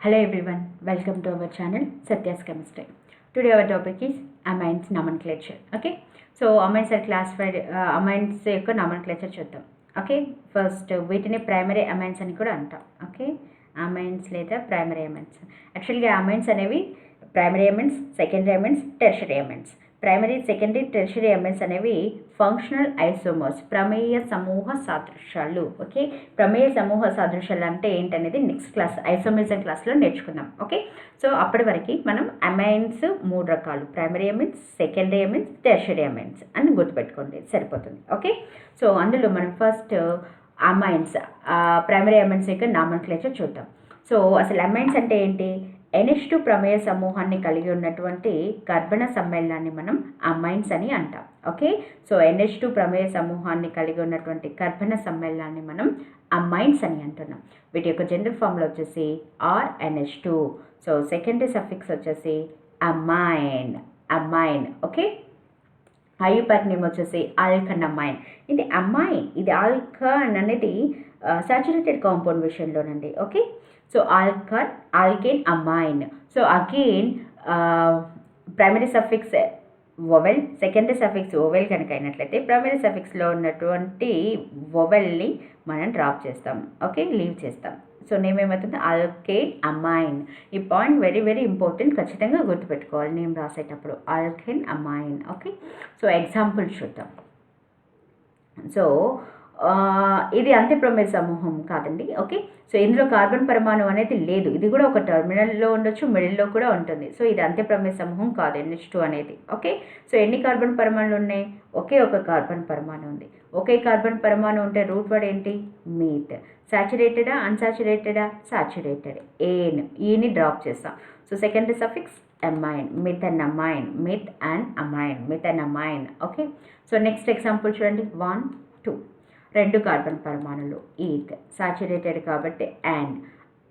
Hello everyone, welcome to our channel Satya's Chemistry. Today our topic is amines nomenclature. Okay, so amines are classified. Amines యొక్క nomenclature చూద్దాం. Okay, first వీటిని primary amines అని కూడా అంటాం. Okay, amines లేదా primary amines. యాక్చువల్గా amines అనేవి primary amines, secondary amines, tertiary amines. Primary, secondary, tertiary amines అనేవి ఫంక్షనల్ ఐసోమర్స్, ప్రమేయ సమూహ సాదృశ్యాలు. ఓకే, ప్రమేయ సమూహ సాదృశ్యాలు అంటే ఏంటనేది నెక్స్ట్ క్లాస్ ఐసోమరిజం క్లాస్లో నేర్చుకుందాం. ఓకే, సో అప్పటి వరకు మనం అమైన్స్ 3 రకాలు, primary amines, secondary amines, tertiary amines అని గుర్తుపెట్టుకోండి, సరిపోతుంది. ఓకే, సో అందులో మనం ఫస్ట్ అమైన్స్, ప్రైమరీ అమైన్స్ యొక్క నామన్క్లేచర్ చూద్దాం. సో అసలు అమైన్స్ అంటే ఏంటి? NH2 ప్రమేయ సమూహాన్ని కలిగి ఉన్నటువంటి కర్బన సమ్మేళనాన్ని మనం అమైన్స్ అని అంటాం. ఓకే, సో NH2 ప్రమేయ సమూహాన్ని కలిగి ఉన్నటువంటి కర్బన సమ్మేళనాన్ని మనం అమైన్స్ అని అంటున్నాం. వీటి యొక్క జనరల్ ఫార్ములా వచ్చేసి RNH2. సో సెకండరీ సఫిక్స్ వచ్చేసి అమైన్. ఓకే, ఐయుపాక్ నేమ్ వచ్చేసి ఆల్కన్ అమైన్. ఇది అమైన్, ఇది ఆల్కన్ అనేది సాచురేటెడ్ కాంపౌండ్ విషయంలోనండి. Okay, so alkane amine. So again primary suffix vowel, secondary suffix vowel కనుక అయినట్లయితే ప్రైమరీ సఫిక్స్లో ఉన్నటువంటి వొవెల్ని మనం డ్రాప్ చేస్తాం. ఓకే, లీవ్ చేస్తాం. సో నేమ్ ఏమవుతుంది? Alkane amine. ఈ పాయింట్ వెరీ వెరీ ఇంపార్టెంట్, ఖచ్చితంగా గుర్తుపెట్టుకోవాలి నేమ్ రాసేటప్పుడు, alkane amine. Okay, so example చూద్దాం. సో ఇది అంత్యప్రమేయ సమూహం కాదండి. ఓకే, సో ఇందులో కార్బన్ పరమాణు అనేది లేదు. ఇది కూడా ఒక టర్మినల్లో ఉండొచ్చు, మిడిల్లో కూడా ఉంటుంది. సో ఇది అంత్యప్రమేయ సమూహం కాదు NH2 అనేది. ఓకే, సో ఎన్ని కార్బన్ పరమాణులు ఉన్నాయి? ఒకే ఒక కార్బన్ పరమాణు ఉంది. ఒకే కార్బన్ పరమాణు ఉంటే రూట్ వర్డ్ ఏంటి? మీత్. సాచురేటెడా, అన్సాచురేటెడా? సాచురేటెడ్. ఈని డ్రాప్ చేస్తాం. So secondary suffix amine, methanamine. Okay, so next example చూడండి. 1, 2 2 కార్బన్ పరమాణులు, ఈత్. సాచురేటెడ్ కాబట్టి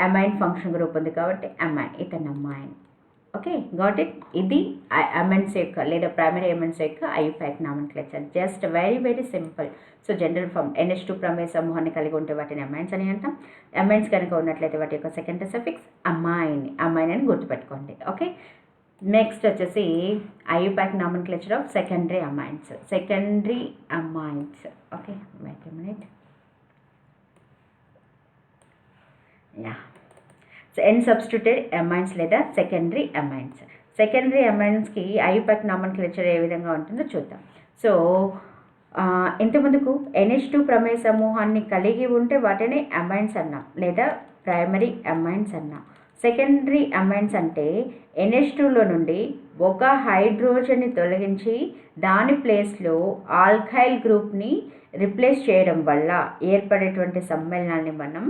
అమైన్ ఫంక్షన్ గ్రూప్ ఉంది కాబట్టి amine, ethanamine. Okay, got it. ఇది అమైన్స్ యొక్క లేదా ప్రైమరీ అమైన్స్ యొక్క IUPAC nomenclature. Just very very simple. So general form NH2 ప్రమేయ సమూహాన్ని కలిగి ఉంటే వాటిని అమైన్స్ అని అంటాం. అమైన్స్ కనుక ఉన్నట్లయితే వాటి యొక్క సెకండరీ సఫిక్స్ అమైన్ అని గుర్తుపెట్టుకోండి. ఓకే, నెక్స్ట్ వచ్చేసి IUPAC nomenclature of secondary amines. Okay, wait a minute. So N substituted amines లేదా సెకండరీ అమైన్స్. సెకండరీ అమైన్స్కి ఐయుపాక్ నామన్క్లేచర్ ఏ విధంగా ఉంటుందో చూద్దాం. సో ఇంతకుముందుకు NH2 ప్రమేయ సమూహాన్ని కలిగి ఉంటే వాటిని అమైన్స్ అన్నాం లేదా ప్రైమరీ అమైన్స్ అన్నాం. సెకండరీ అమైన్స్ అంటే NH2లో నుండి ఒక హైడ్రోజన్ని తొలగించి దాని ప్లేస్లో ఆల్కైల్ గ్రూప్ని రిప్లేస్ చేయడం వల్ల ఏర్పడేటువంటి సమ్మేళనాన్ని మనం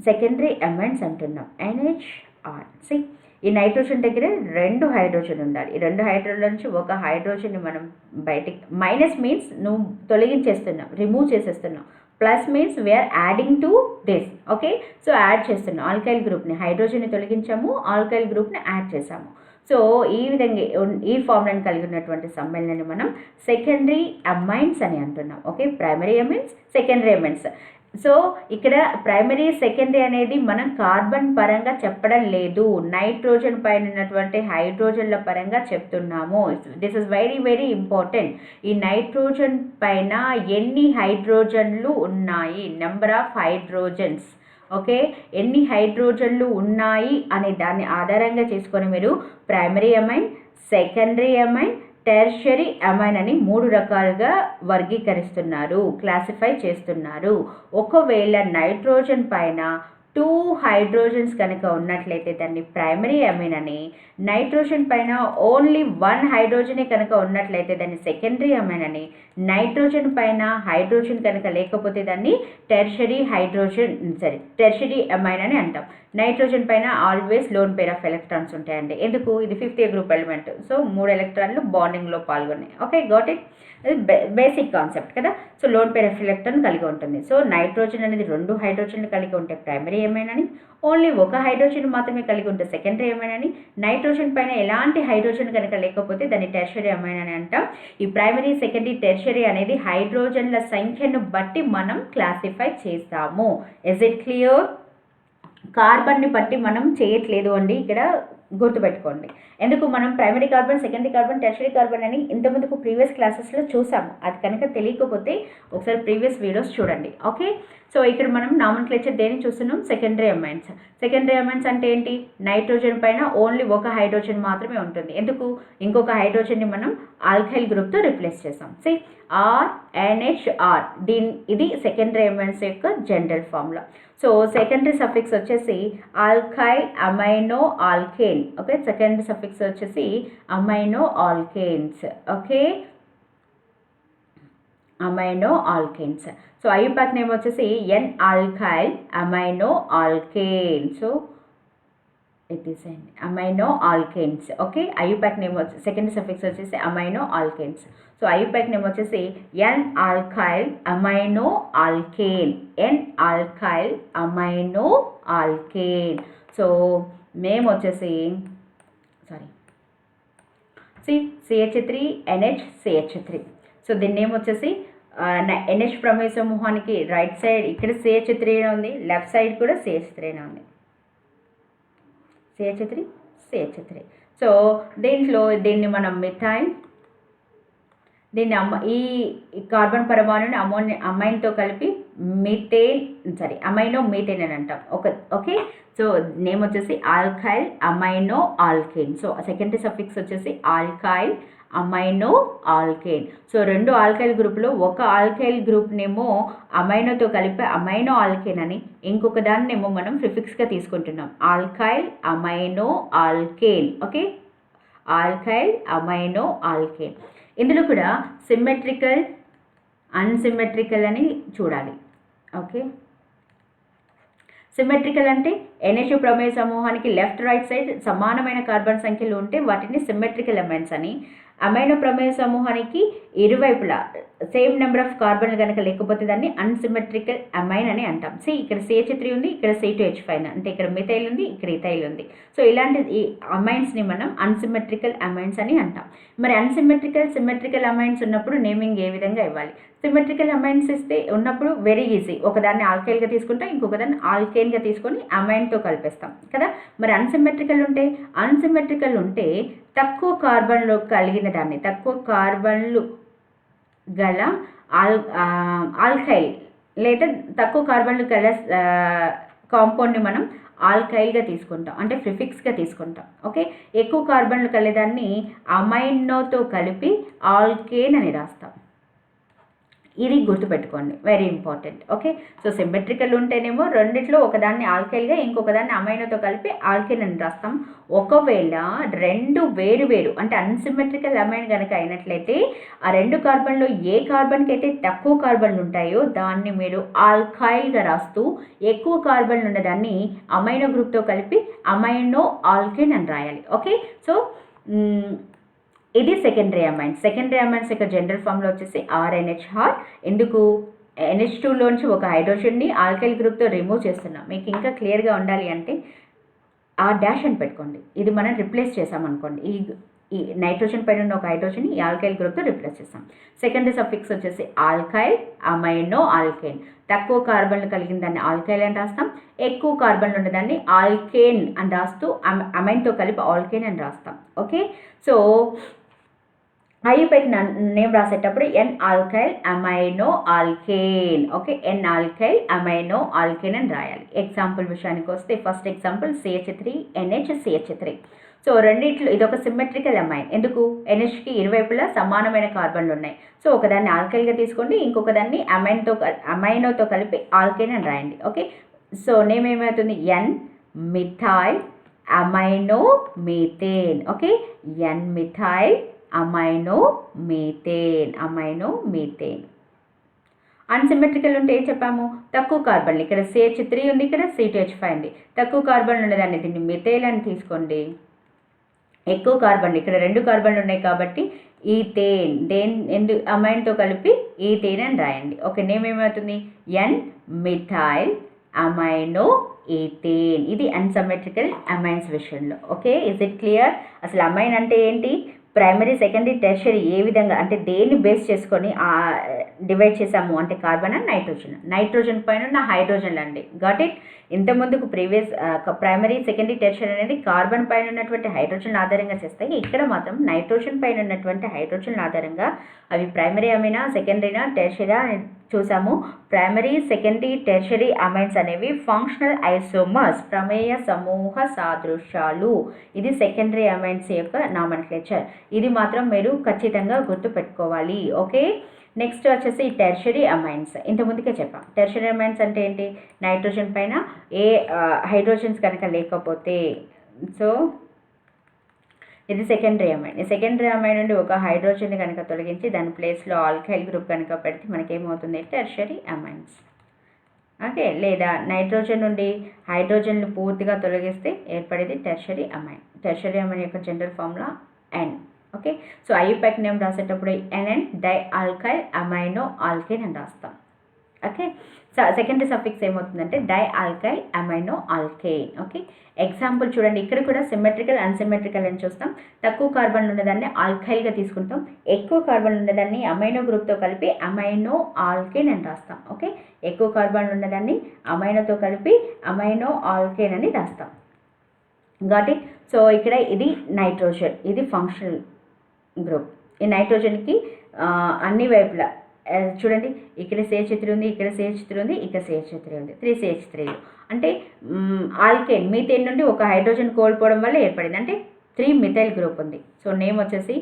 సెకండరీ అమైన్స్ అంటున్నాం. NHR. ఈ నైట్రోజన్ దగ్గర 2 హైడ్రోజన్ ఉండాలి. ఈ 2 హైడ్రోజన్ నుంచి ఒక హైడ్రోజన్ని మనం బయటికి, మైనస్ మీన్స్ నువ్వు తొలగించేస్తున్నాం, రిమూవ్ చేసేస్తున్నాం. Plus means we are adding to this. Okay, so add చేస్తున్నాం ఆల్కైల్ గ్రూప్ని, హైడ్రోజన్ని తొలగించాము, ఆల్కైల్ గ్రూప్ని యాడ్ చేసాము. సో ఈ విధంగా ఈ ఫార్ములాని కలిగి ఉన్నటువంటి సమ్మేళనాన్ని మనం సెకండరీ అమైన్స్ అని అంటున్నాం. Okay, primary amines, secondary amines. So ఇక్కడ ప్రైమరీ, సెకండరీ అనేది మనం కార్బన్ పరంగా చెప్పడం లేదు, నైట్రోజన్ పైన ఉన్నటువంటి హైడ్రోజన్ల పరంగా చెప్తున్నాము. This is very very important. ఈ నైట్రోజన్ పైన ఎన్ని హైడ్రోజన్లు ఉన్నాయి, నెంబర్ ఆఫ్ హైడ్రోజన్స్. ఓకే, ఎన్ని హైడ్రోజన్లు ఉన్నాయి అనే దాన్ని ఆధారంగా చేసుకొని మీరు primary amine, secondary amine, tertiary amine అని 3 రకాలుగా వర్గీకరిస్తున్నారు, క్లాసిఫై చేస్తున్నారు. ఒకవేళ నైట్రోజన్ పైన 2 హైడ్రోజన్స్ కనుక ఉన్నట్లయితే దాన్ని ప్రైమరీ అమైన్ అని, నైట్రోజన్ పైన ఓన్లీ 1 హైడ్రోజనే కనుక ఉన్నట్లయితే దాన్ని సెకండరీ అమైన్ అని, నైట్రోజన్ పైన హైడ్రోజన్ కనుక లేకపోతే దాన్ని టెర్షరీ అమైన్ అని అంటాం. నైట్రోజన్ పైన always lone pair of electrons ఉంటాయండి. ఎందుకు? ఇది 5th గ్రూప్ ఎలిమెంట్. సో 3 ఎలక్ట్రాన్లు బాండింగ్లో పాల్గొన్నాయి. Okay, got it. Basic concept కదా. So lone pair of electron కలిగి ఉంటుంది. సో నైట్రోజన్ అనేది 2 హైడ్రోజన్లు కలిగి ఉంటే ప్రైమరీ అమైన్ అని, ఓన్లీ 1 హైడ్రోజన్ మాత్రమే కలిగి ఉంటే సెకండరీ అమైన్ అని, నైట్రోజన్ పైన ఎలాంటి హైడ్రోజన్ కనుక లేకపోతే దాన్ని టెర్షరీ అమైన్ అని అంటాం. ఈ ప్రైమరీ, సెకండరీ, టెర్షరీ అనేది హైడ్రోజన్ల సంఖ్యను బట్టి మనం క్లాసిఫై చేస్తాము. Is it clear? కార్బన్ని బట్టి మనం చేయట్లేదు అండి, ఇక్కడ గుర్తుపెట్టుకోండి. ఎందుకు మనం primary carbon, secondary carbon, tertiary carbon అని ఇంతకుముందుకు ప్రీవియస్ క్లాసెస్లో చూసాము. అది కనుక తెలియకపోతే ఒకసారి ప్రీవియస్ వీడియోస్ చూడండి. ఓకే, సో ఇక్కడ మనం నామన్క్లేచర్ దేని చూస్తున్నాం? Secondary amines. సెకండరీ అమైన్స్ అంటే ఏంటి? నైట్రోజన్ పైన ఓన్లీ ఒక హైడ్రోజన్ మాత్రమే ఉంటుంది. ఎందుకు? ఇంకొక హైడ్రోజన్ని మనం ఆల్కైల్ గ్రూప్తో రిప్లేస్ చేసాం. సి RNHR, ఇది సెకండరీ అమైన్స్ యొక్క general formula. So secondary suffix వచ్చేసి alkyl amino alkane. Okay, secondary suffix వచ్చేసి amino alkanes. Okay, amino alkanes. So IUPAC name వచ్చేసి N alkyl amino alkane. So it is amino alkanes. Okay, IUPAC name వచ్చి secondary suffix వచ్చేసి amino alkanes. So IUPAC name వచ్చేసి N alkyl amino alkane. N alkyl amino alkane. So name వచ్చేసి CH3NH so దీని name వచ్చేసి NH ప్రమేయ సమూహానికి right side ఇక్కడ CH3 ఉంది, left side కూడా CH3 ఉంది. CH3. సో దీన్ని మనం మిథైల్, దీన్ని ఈ కార్బన్ పరమాణుని అమైన్తో కలిపి అమైనో మీథేన్ అని అంటాం. ఓకే, సో నేమ్ వచ్చేసి alkyl amino alkane. So secondary suffix వచ్చేసి ఆల్కైల్ అమైనో ఆల్కేన్. సో రెండు ఆల్కైల్ గ్రూప్లో ఒక ఆల్కైల్ గ్రూప్నేమో అమైనోతో కలిపి అమైనో ఆల్కేన్ అని, ఇంకొక దాన్నేమో మనం ప్రిఫిక్స్గా తీసుకుంటున్నాం alkyl amino alkane. Okay, alkyl amino alkane. ఇందులో కూడా సిమెట్రికల్, అన్సిమెట్రికల్ అని చూడాలి. ఓకే, సిమెట్రికల్ అంటే NH ప్రమేయ సమూహానికి లెఫ్ట్ రైట్ సైడ్ సమానమైన కార్బన్ సంఖ్యలు ఉంటే వాటిని సిమెట్రికల్ అమైన్స్ అని, అమైనో ప్రమేయ సమూహానికి ఇరువైపులా సేమ్ నెంబర్ ఆఫ్ కార్బన్లు కనుక లేకపోతే దాన్ని అన్సిమెట్రికల్ అమైన్ అని అంటాం. ఇక్కడ CH3 ఉంది, ఇక్కడ C2H5 అంటే ఇక్కడ మిథైల్ ఉంది, ఇక్కడ ఇథైల్ ఉంది. సో ఇలాంటి ఈ అమైన్స్ని మనం అన్సిమెట్రికల్ అమైన్స్ అని అంటాం. మరి సిమెట్రికల్ అమైన్స్ ఉన్నప్పుడు నేమింగ్ ఏ విధంగా ఇవ్వాలి? సిమెట్రికల్ అమైన్స్ ఉన్నప్పుడు వెరీ ఈజీ. ఒకదాన్ని ఆల్కైల్గా తీసుకుంటాం, ఇంకొకదాన్ని ఆల్కేన్గా తీసుకొని అమైన్తో కలిపేస్తాం కదా. మరి అన్సిమెట్రికల్ ఉంటే తక్కువ కార్బన్లు కలిగిన దాన్ని, తక్కువ కార్బన్లు గల ఆల్కైల్ లేదా తక్కువ కార్బన్లు గల కాంపౌండ్ని మనం ఆల్కైల్గా తీసుకుంటాం, అంటే ప్రిఫిక్స్గా తీసుకుంటాం. ఓకే, ఎక్కువ కార్బన్లు కలిగేదాన్ని అమైనోతో కలిపి ఆల్కేన్ అని రాస్తాం. ఇది గుర్తుపెట్టుకోండి, very important. Okay, so symmetrical ఉంటేనేమో రెండిట్లో ఒకదాన్ని ఆల్కైల్గా ఇంకొకదాన్ని అమైనోతో కలిపి ఆల్కేన్ అని రాస్తాం. ఒకవేళ రెండు వేరు అంటే అన్సిమెట్రికల్ అమైన్ కనుక అయినట్లయితే ఆ రెండు కార్బన్లో ఏ కార్బన్కి అయితే తక్కువ కార్బన్లు ఉంటాయో దాన్ని మీరు ఆల్కైల్గా రాస్తూ, ఎక్కువ కార్బన్లు ఉన్నదాన్ని అమైనో గ్రూప్తో కలిపి అమైనో ఆల్కేన్ అని రాయాలి. ఓకే, సో ఇది సెకండరీ అమైన్స్ యొక్క జనరల్ ఫామ్లో వచ్చేసి RNHR. ఎందుకు? NH2లోంచి ఒక హైడ్రోజన్ని ఆల్కైల్ గ్రూప్తో రిమూవ్ చేస్తున్నాం. మీకు ఇంకా క్లియర్గా ఉండాలి అంటే R' అని పెట్టుకోండి. ఇది మనం రిప్లేస్ చేసామనుకోండి, ఈ నైట్రోజన్ పైన ఉన్న ఒక హైడ్రోజన్ ఈ ఆల్కైల్ గ్రూప్తో రిప్లేస్ చేస్తాం. సెకండరీ సఫిక్స్ వచ్చేసి ఆల్కైల్ అమైనో ఆల్కేన్. తక్కువ కార్బన్లు కలిగిన దాన్ని ఆల్కైల్ అని రాస్తాం, ఎక్కువ కార్బన్లు ఉన్నదాన్ని ఆల్కేన్ అని రాస్తూ అమైన్తో కలిపి ఆల్కేన్ అని రాస్తాం. ఓకే, సో ఐయుపాక్ నేమ్ రాసేటప్పుడు N alkyl amino alkane. Okay, N alkyl amino alkane అని రాయాలి. ఎగ్జాంపుల్ విషయానికి వస్తే ఫస్ట్ ఎగ్జాంపుల్ CH3NH. సో రెండిట్లో ఇదొక సిమెట్రికల్ అమైన్. ఎందుకు? NHకి ఇరువైపులా సమానమైన కార్బన్లు ఉన్నాయి. సో ఒకదాన్ని ఆల్కైల్గా తీసుకోండి, ఇంకొక దాన్ని అమైనోతో కలిపి ఆల్కేన్ అని రాయండి. ఓకే, సో నేమ్ ఏమవుతుంది? N methyl amino methane. Okay, N methyl amino methane. Unsymmetrical ఉంటే ఏం చెప్పాము? తక్కువ కార్బన్లు, ఇక్కడ CH3 ఉంది, ఇక్కడ C2H5 ఉంది. తక్కువ కార్బన్లు ఉన్నదాన్ని దీన్ని మిథైల్ అని తీసుకోండి. ఎక్కువ కార్బన్లు, ఇక్కడ రెండు కార్బన్లు ఉన్నాయి కాబట్టి ఈథేన్, అమైన్తో కలిపి ఈథేన్ అని రాయండి. ఓకే, నేమ్ ఏమవుతుంది? N methyl amino ethane. ఇది అన్సిమెట్రికల్ అమైన్స్ విషయంలో. Okay, is it clear? అసలు అమైన్ అంటే ఏంటి? ప్రైమరీ సెకండరీ టెర్షరీ ఏ విధంగా అంటే దేన్ని బేస్ చేసుకొని డివైడ్ చేసాము అంటే కార్బన్ అండ్ నైట్రోజన్ పైన ఉన్న హైడ్రోజన్లు అండి. Got it. ఇంతకుముందుకు ప్రీవియస్ ప్రైమరీ సెకండరీ టెర్షరీ అనేది కార్బన్ పైన ఉన్నటువంటి హైడ్రోజన్ ఆధారంగా చేస్తాయి. ఇక్కడ మాత్రం నైట్రోజన్ పైన ఉన్నటువంటి హైడ్రోజన్ ఆధారంగా అవి ప్రైమరీ అమైనా సెకండరీనా టెర్షరీనా చూసాము. ప్రైమరీ సెకండరీ టెర్షరీ అమైన్స్ అనేవి ఫంక్షనల్ ఐసోమర్స్, ప్రమేయ సమూహ సాదృశ్యాలు. ఇది సెకండరీ అమైన్స్ యొక్క నామన్క్లేచర్. ఇది మాత్రం మీరు ఖచ్చితంగా గుర్తుపెట్టుకోవాలి. ఓకే, నెక్స్ట్ వచ్చేసి టెర్షరీ అమైన్స్. ఇంతకుముందుకే చెప్పాం. టెర్షరీ అమైన్స్ అంటే ఏంటి? నైట్రోజన్ పైన ఏ హైడ్రోజన్స్ కనుక లేకపోతే, సో ఇది సెకండరీ అమైన్. ఈ సెకండరీ అమైన్ నుండి ఒక హైడ్రోజన్ని కనుక తొలగించి దాని ప్లేస్లో ఆల్కైల్ గ్రూప్ కనుక పెడితే మనకేమవుతుంది? Tertiary amines. ఓకే, లేదా నైట్రోజన్ నుండి హైడ్రోజన్లు పూర్తిగా తొలగిస్తే ఏర్పడేది టెర్షరీ అమైన్. టెర్షరీ అమైన్ యొక్క general formula N. Okay, so IUPAC name రాసేటప్పుడు NN di alkyl amino alkane అని రాస్తాం. ఓకే, సెకండరీ సఫిక్స్ ఏమవుతుందంటే di alkyl amino alkane. Okay, example చూడండి. ఇక్కడ కూడా సిమెట్రికల్ అన్సిమెట్రికల్ అని చూస్తాం. తక్కువ కార్బన్ ఉన్నదాన్ని ఆల్కైల్గా తీసుకుంటాం, ఎక్కువ కార్బన్ ఉన్నదాన్ని అమైనో గ్రూప్తో కలిపి అమైనో ఆల్కేన్ అని రాస్తాం. ఓకే, ఎక్కువ కార్బన్ ఉన్నదాన్ని అమైనోతో కలిపి అమైనో ఆల్కేన్ అని రాస్తాం. Got it. సో ఇక్కడ ఇది నైట్రోజన్, ఇది ఫంక్షనల్ గ్రూప్. ఈ నైట్రోజన్కి అన్ని వైపులా చూడండి, ఇక్కడ CH3 ఉంది, ఇక్కడ CH3 ఉంది, ఇక్కడ CH3 ఉంది, 3 CH3లు. అంటే ఆల్కేన్ మీథేన్ నుండి ఒక హైడ్రోజన్ కోల్పోవడం వల్ల ఏర్పడింది. అంటే 3 మిథైల్ గ్రూప్ ఉంది. సో నేమ్ వచ్చేసి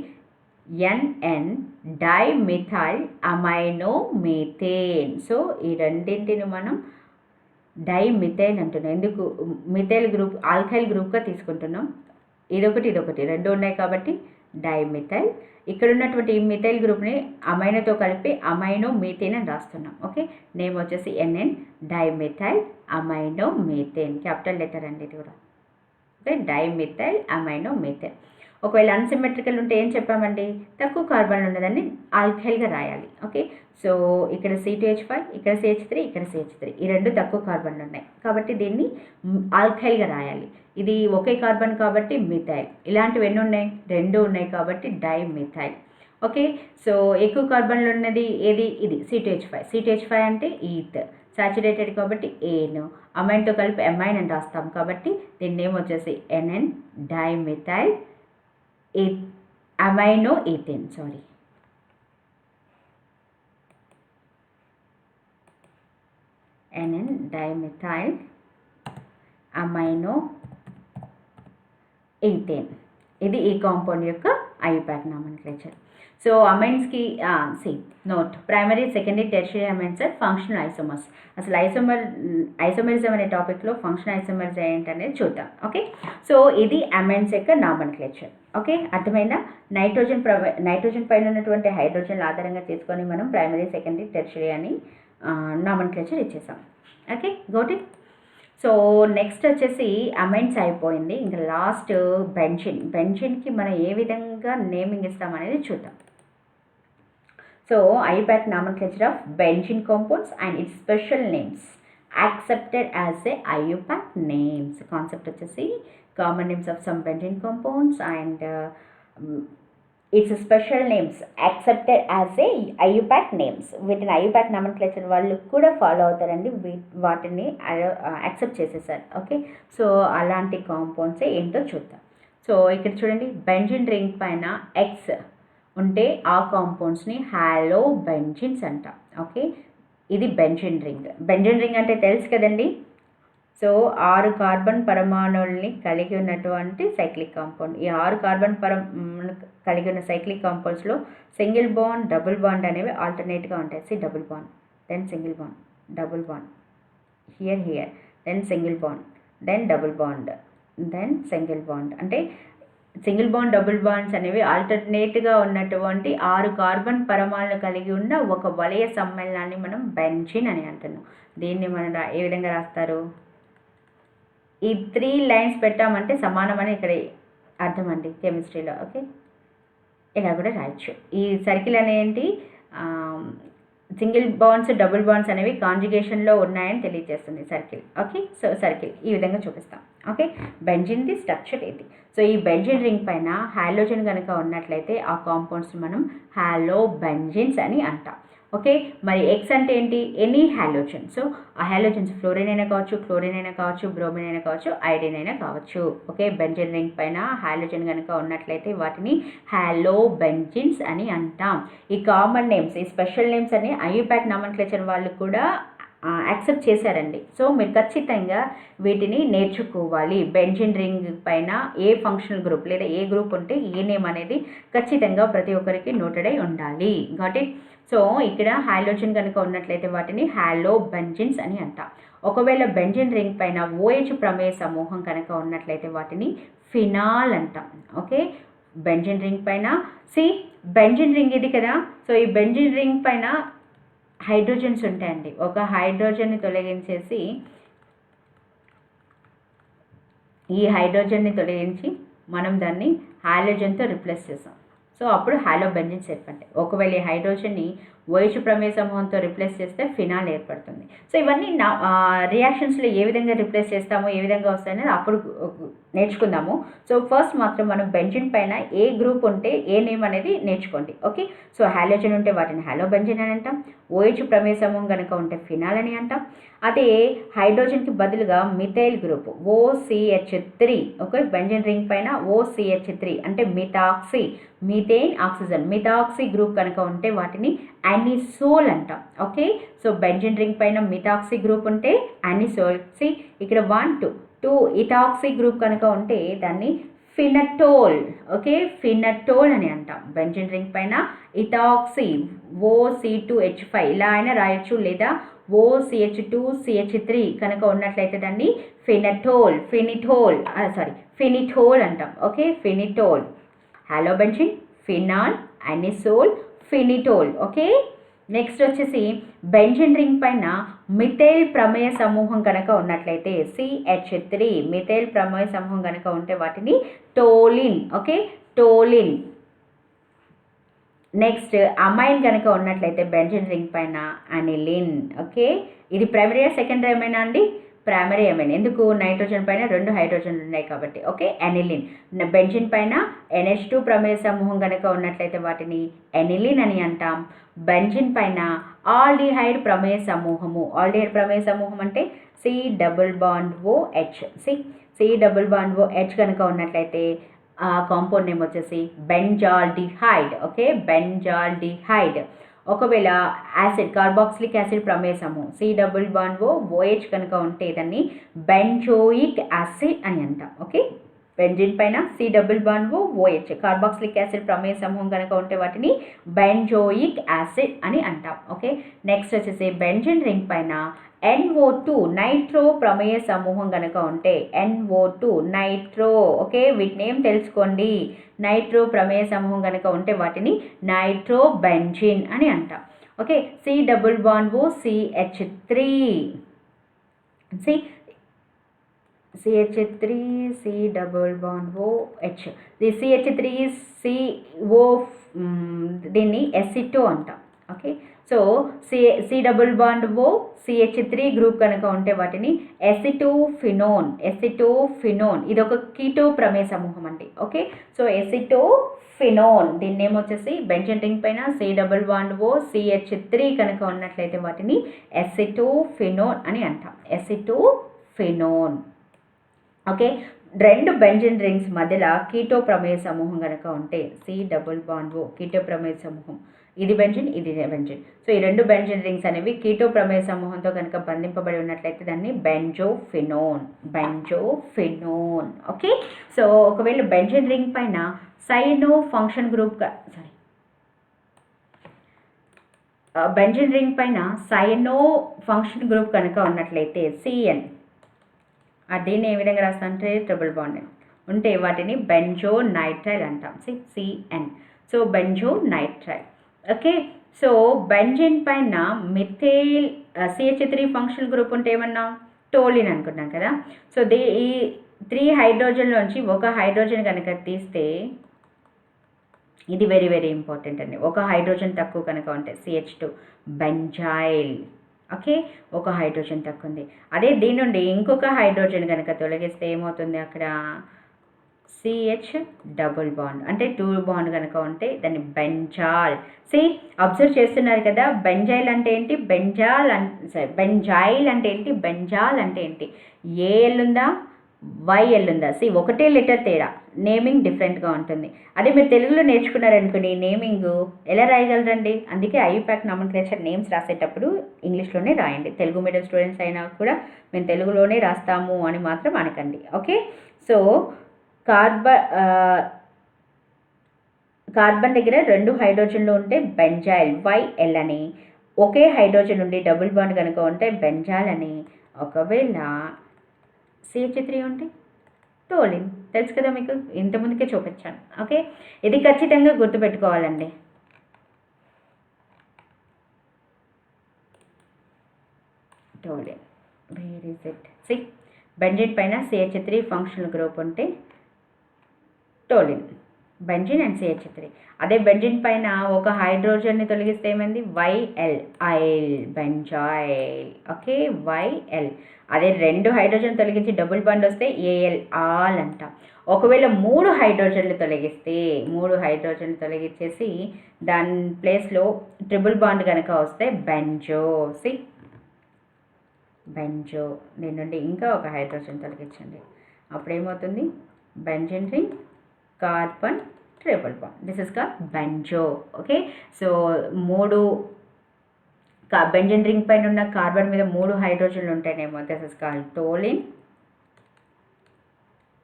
NN dimethyl amino methane. So ఈ రెండింటిని మనం డైమిథైల్ అంటున్నాం. ఎందుకు? మిథైల్ గ్రూప్ ఆల్కైల్ గ్రూప్గా తీసుకుంటున్నాం. ఇదొకటి రెండు ఉన్నాయి కాబట్టి డైమిథైల్. ఇక్కడ ఉన్నటువంటి ఈ మిథైల్ గ్రూప్ని అమైనోతో కలిపి అమైనో మీథేన్ అని రాస్తున్నాం. ఓకే, నేమ్ వచ్చేసి NN dimethyl amino methane. Capital letter అండి ఇది కూడా. Okay, dimethyl amino methane. ఒకవేళ అన్సిమెట్రికల్ ఉంటే ఏం చెప్పామండి? తక్కువ కార్బన్ ఉన్నదాన్ని ఆల్కైల్గా రాయాలి. ఓకే, సో ఇక్కడ C2H5, ఇక్కడ CH3, ఇక్కడ CH3, ఈ రెండు తక్కువ కార్బన్లు ఉన్నాయి కాబట్టి దీన్ని ఆల్కైల్గా రాయాలి. ఇది ఒకే కార్బన్ కాబట్టి మిథైల్. ఇలాంటివి ఎన్ని ఉన్నాయి? 2 ఉన్నాయి కాబట్టి డైమిథైల్. ఓకే, సో ఎక్కువ కార్బన్లు ఉన్నది ఏది? ఇది C2H5 అంటే ఈత్. సాచురేటెడ్ కాబట్టి ఏన్. అమైన్తో కలిపి ఎమైన్ అని రాస్తాం కాబట్టి దీని నేమ్ వచ్చేసి NN dimethyl amino ethane. NN dimethyl amino ethane. ఇది ఈ కాంపౌండ్ యొక్క ఐయుపాక్ నామన్క్లేచర్. సో అమైన్స్కి note primary secondary tertiary amines are functional isomers. అసలు ఐసోమరిజం అనే టాపిక్లో ఫంక్షనల్ ఐసోమర్స్ ఏంటనేది చూద్దాం. ఓకే, సో ఇది అమైన్స్ యొక్క నామన్క్లేచర్. ఓకే, అర్థమైందా? నైట్రోజన్ పైన ఉన్నటువంటి హైడ్రోజన్ ఆధారంగా తీసుకొని మనం ప్రైమరీ సెకండరీ టెర్షరీ అని నామన్క్లేచర్ ఇచ్చేసాం. Okay, got it. So next వచ్చేసి అమైన్స్ అయిపోయింది. ఇంకా లాస్ట్ బెంజిన్కి మనం ఏ విధంగా నేమింగ్ ఇస్తామనేది చూద్దాం. So IUPAC nomenclature of benzene compounds and its special names accepted as a IUPAC names. Concept వచ్చేసి common names of some benzene compounds and its special names accepted as a IUPAC names. వీటిని IUPAC nomenclature వాళ్ళు కూడా follow అవుతారండి. వాటిని accept చేసేసారు. Okay, so అలాంటి compounds ఏంటో చూద్దాం. సో ఇక్కడ చూడండి, బెంజిన్ రింగ్ పైన X ఉంటే ఆ కాంపౌండ్స్ని హాలో బెంజిన్స్ అంటాం. ఓకే, ఇది బెంజిన్ రింగ్ అంటే తెలుసు కదండి. సో 6 కార్బన్ పరమాణువుల్ని కలిగి ఉన్నటువంటి సైక్లిక్ కాంపౌండ్. ఈ 6 కార్బన్ కలిగి ఉన్న సైక్లిక్ కాంపౌండ్స్లో సింగిల్ బాండ్, డబుల్ బాండ్ అనేవి ఆల్టర్నేట్గా ఉంటాయి. Double bond, then single bond, double bond, here, then single bond, then double bond, then single bond. అంటే సింగిల్ బాండ్, డబుల్ బాండ్స్ అనేవి ఆల్టర్నేట్గా ఉన్నటువంటి 6 కార్బన్ పరమాణులు కలిగి ఉన్న ఒక వలయ సమ్మేళనాన్ని మనం బెంజిన్ అని అంటున్నాం. దీన్ని మనం ఏ విధంగా రాస్తారు? ఈ 3 లైన్స్ పెట్టామంటే సమానమని ఇక్కడ అర్థం అండి కెమిస్ట్రీలో. ఓకే, ఇలా కూడా రాయొచ్చు. ఈ సర్కిల్ అనేంటి సింగిల్ బాండ్స్ డబుల్ బాండ్స్ అనేవి కాంజుగేషన్లో ఉన్నాయని తెలియజేస్తుంది సర్కిల్. ఓకే, సో సర్కిల్ ఈ విధంగా చూపిస్తాం. ఓకే, బెంజిన్ ది స్ట్రక్చర్ ఇది. సో ఈ బెంజిన్ రింగ్ పైన హాలోజన్ కనుక ఉన్నట్లయితే ఆ కాంపౌండ్స్ మనం హాలో బెంజిన్స్ అని అంటాం. ఓకే, మరి ఎక్స్ అంటే ఏంటి? Any halogen. సో ఆ హాలోజన్స్ ఫ్లోరిన్ అయినా కావచ్చు, క్లోరిన్ అయినా కావచ్చు, బ్రోమిన్ అయినా కావచ్చు, ఐడిన్ అయినా కావచ్చు. ఓకే, బెంజిన్ రింగ్ పైన హాలోజన్ కనుక ఉన్నట్లయితే వాటిని హాలో బెంజిన్స్ అని అంటాం. ఈ కామన్ నేమ్స్, ఈ స్పెషల్ నేమ్స్ అని ఐయుపాక్ నామన్క్లేచర్ వాళ్ళు కూడా యాక్సెప్ట్ చేశారండి. సో మీరు ఖచ్చితంగా వీటిని నేర్చుకోవాలి. బెంజిన్ రింగ్ పైన ఏ ఫంక్షనల్ గ్రూప్ లేదా ఏ గ్రూప్ ఉంటే ఏ నేమ్ అనేది ఖచ్చితంగా ప్రతి ఒక్కరికి నోటెడ్ అయి ఉండాలి. Got it? సో ఇక్కడ హాలోజన్ కనుక ఉన్నట్లయితే వాటిని హాలో బెంజిన్స్ అని అంటాం. ఒకవేళ బెంజిన్ రింగ్ పైన OH ప్రమేయ సమూహం కనుక ఉన్నట్లయితే వాటిని ఫినాల్ అంటాం. ఓకే, బెంజిన్ రింగ్ పైన బెంజిన్ రింగ్ ఇది కదా. సో ఈ బెంజిన్ రింగ్ పైన హైడ్రోజన్స్ ఉంటాయండి. ఒక హైడ్రోజన్ని తొలగించేసి ఈ హైడ్రోజన్ని తొలగించి మనం దాన్ని హాలోజన్తో రిప్లేస్ చేసాం. సో అప్పుడు హాలో బెంజిన్స్ ఏర్పడతాయి. ఒకవేళ ఈ హైడ్రోజన్ని OH ప్రమేయ సమూహంతో రిప్లేస్ చేస్తే ఫినాల్ ఏర్పడుతుంది. సో ఇవన్నీ రియాక్షన్స్లో ఏ విధంగా రిప్లేస్ చేస్తామో, ఏ విధంగా వస్తాయనేది అప్పుడు నేర్చుకుందాము. సో ఫస్ట్ మాత్రం మనం బెంజిన్ పైన ఏ గ్రూప్ ఉంటే ఏ నేమ్ అనేది నేర్చుకోండి. ఓకే, సో హాలోజన్ ఉంటే వాటిని హాలో బెంజిన్ అని అంటాం. OH ప్రమేయ సమూహం కనుక ఉంటే ఫినాల్ అని అంటాం. అదే హైడ్రోజన్కి బదులుగా methyl group OCH3. Okay, benzene ring పైన OCH3 అంటే methoxy, methane oxygen, methoxy group కనుక ఉంటే వాటిని అనిసోల్ అంటాం. ఓకే, సో బెంజిన్ రింగ్ పైన మిథాక్సీ గ్రూప్ ఉంటే అనిసోల్. ఇక్కడ 1 2 ఇథాక్సీ గ్రూప్ కనుక ఉంటే దాన్ని ఫినటోల్. ఓకే, ఫినటోల్ అని అంటాం. బెంజిన్ రింగ్ పైన ఇథాక్సీ OC2H5 ఇలా అయినా రాయొచ్చు, లేదా OCH2CH3 కనుక ఉన్నట్లయితే దాన్ని ఫినిటోల్ అంటాం. Okay, phenetole, halo benzene, phenol, anisole, phenetole. Okay, next వచ్చేసి బెంజిన్ రింగ్ పైన మిథైల్ ప్రమేయ సమూహం కనుక ఉన్నట్లయితే CH3, మిథైల్ ప్రమేయ సమూహం కనుక ఉంటే వాటిని toluene. Okay, toluene. Next amine కనుక ఉన్నట్లయితే బెంజిన్ రింగ్ పైన అనిలిన్. ఓకే, ఇది ప్రైమరీ సెకండరీ అమైనా అండి? Primary amine. ఎందుకు? నైట్రోజన్ పైన 2 హైడ్రోజన్లు ఉన్నాయి కాబట్టి. Okay, aniline. బెంజిన్ పైన NH2 ప్రమేయ సమూహం కనుక ఉన్నట్లయితే వాటిని ఎనిలిన్ అని అంటాం. బెంజిన్ పైన ఆల్డిహైడ్ ప్రమేయ సమూహము, ఆల్డిహైడ్ ప్రమేయ సమూహం అంటే C≡OH. C≡OH కనుక ఉన్నట్లయితే ఆ కాంపౌండ్ నేమ్ వచ్చేసి బెంజాల్డిహైడ్. Okay, benzaldehyde. ఒకవేళ యాసిడ్, కార్బాక్సిలిక్ యాసిడ్ ప్రమేయ సమూహం C≡OH కనుక ఉంటే దాన్ని బెంజోయిక్ యాసిడ్ అని అంటాం. ఓకే, బెంజిన్ పైన C≡OH కార్బాక్సిలిక్ యాసిడ్ ప్రమేయ సమూహం కనుక ఉంటే వాటిని బెంజోయిక్ యాసిడ్ అని అంటాం. ఓకే, నెక్స్ట్ వచ్చేసి బెంజిన్ రింగ్ పైన NO2 నైట్రో ప్రమేయ సమూహం కనుక ఉంటే NO2 నైట్రో. ఓకే, వీటి నేమ్ తెలుసుకోండి. నైట్రో ప్రమేయ సమూహం కనుక ఉంటే వాటిని నైట్రో బెంజిన్ అని అంటాం. Okay, C≡OCH3. CH3 C≡OH. The CH3 CO దీన్ని ఎసిటో అంటాం. ఓకే, సో C≡OCH3 గ్రూప్ కనుక ఉంటే వాటిని ఎసిటోఫినోన్. ఇది ఒక కీటో ప్రమేయ సమూహం అండి. ఓకే, సో ఎసిటోఫినోన్ దీని నేమ్ వచ్చేసి బెంజిన్ రింగ్ పైన C≡OCH3 కనుక ఉన్నట్లయితే వాటిని ఎసిటోఫినోన్ అని అంటాం. ఎసిటోఫినోన్. ఓకే, 2 బెంజిన్ రింగ్స్ మధ్యలో కీటో ప్రమేయ సమూహం కనుక ఉంటే C≡O కీటో ప్రమేయ సమూహం, ఇది బెంజిన్, ఇది బెంజిన్. సో ఈ 2 బెంజిన్ రింగ్స్ అనేవి కీటో ప్రమేయ సమూహంతో కనుక బంధింపబడి ఉన్నట్లయితే దాన్ని బెంజోఫినోన్. ఓకే, సో ఒకవేళ బెంజిన్ రింగ్ పైన cyano function group benzene ring పైన సైనో ఫంక్షన్ గ్రూప్ కనుక ఉన్నట్లయితే CN, దీన్ని ఏ విధంగా రాస్తామంటే ట్రిపుల్ బాండ్ ఉంటే వాటిని బెంజోనైట్రైల్ అంటాం. CN, so benzonitrile. Okay, so benzene పైన మిథైల్ CH3 ఫంక్షనల్ గ్రూప్ ఉంటే ఏమన్నాం? టోలిన్ అనుకున్నాం కదా. సో ఈ 3 హైడ్రోజన్లోంచి ఒక హైడ్రోజన్ కనుక తీస్తే ఇది వెరీ వెరీ ఇంపార్టెంట్ అండి. ఒక హైడ్రోజన్ తక్కువ కనుక ఉంటే CH2 బెంజైల్. ఓకే, ఒక హైడ్రోజన్ తక్కువ ఉంది. అదే దీని నుండి ఇంకొక హైడ్రోజన్ కనుక తొలగిస్తే ఏమవుతుంది అక్కడ CH డబుల్ బాండ్, అంటే 2 బాండ్ కనుక ఉంటే దాన్ని బెంజాల్. అబ్జర్వ్ చేస్తున్నారు కదా, బెంజైల్ అంటే ఏంటి, బెంజైల్ అంటే ఏంటి, బెంజాల్ అంటే ఏంటి, ఏఎల్ ఉందా వైఎల్ ఉందా. ఒకటే లెటర్ తేడా, నేమింగ్ డిఫరెంట్గా ఉంటుంది. అదే మీరు తెలుగులో నేర్చుకున్నారనుకోండి, నేమింగ్ ఎలా రాయగలరండి. అందుకే ఐయుపాక్ నామన్క్లేచర్ నేమ్స్ రాసేటప్పుడు ఇంగ్లీష్లోనే రాయండి. తెలుగు మీడియం స్టూడెంట్స్ అయినా కూడా మేము తెలుగులోనే రాస్తాము అని మాత్రం అనకండి. ఓకే, సో కార్బన్ దగ్గర 2 హైడ్రోజన్లు ఉంటే బెంజైల్ YL అని, ఒకే హైడ్రోజన్ ఉండి డబుల్ బాండ్ కనుక ఉంటే బెంజాల్ అని, ఒకవేళ CH3 ఉంటే టోలిన్. తెలుసు కదా మీకు, ఇంతకుముందుకే చూపించాను. ఓకే, ఇది ఖచ్చితంగా గుర్తుపెట్టుకోవాలండి. Toluene, where is it. Benzene పైన CH3 ఫంక్షనల్ గ్రూప్ ఉంటే టోలిన్, బెంజిన్ అండ్ CH3. అదే బెంజిన్ పైన ఒక హైడ్రోజన్ని తొలగిస్తే ఏమైంది, YL yl, benzoyl. Okay, YL. అదే 2 హైడ్రోజన్ తొలగించి డబుల్ బాండ్ వస్తే AL ఆల్ అంటాం. ఒకవేళ 3 హైడ్రోజన్లు తొలగించేసి దాని ప్లేస్లో ట్రిపుల్ బాండ్ కనుక వస్తే బెంజో. బెంజో. దీని నుండి ఇంకా ఒక హైడ్రోజన్ తొలగించండి, అప్పుడేమవుతుంది benzene ring carbon triple bond. This is called benzo. Okay, so 3 benzene ring పైన ఉన్న కార్బన్ మీద 3 హైడ్రోజన్లు ఉంటేనేమో this is called toluene.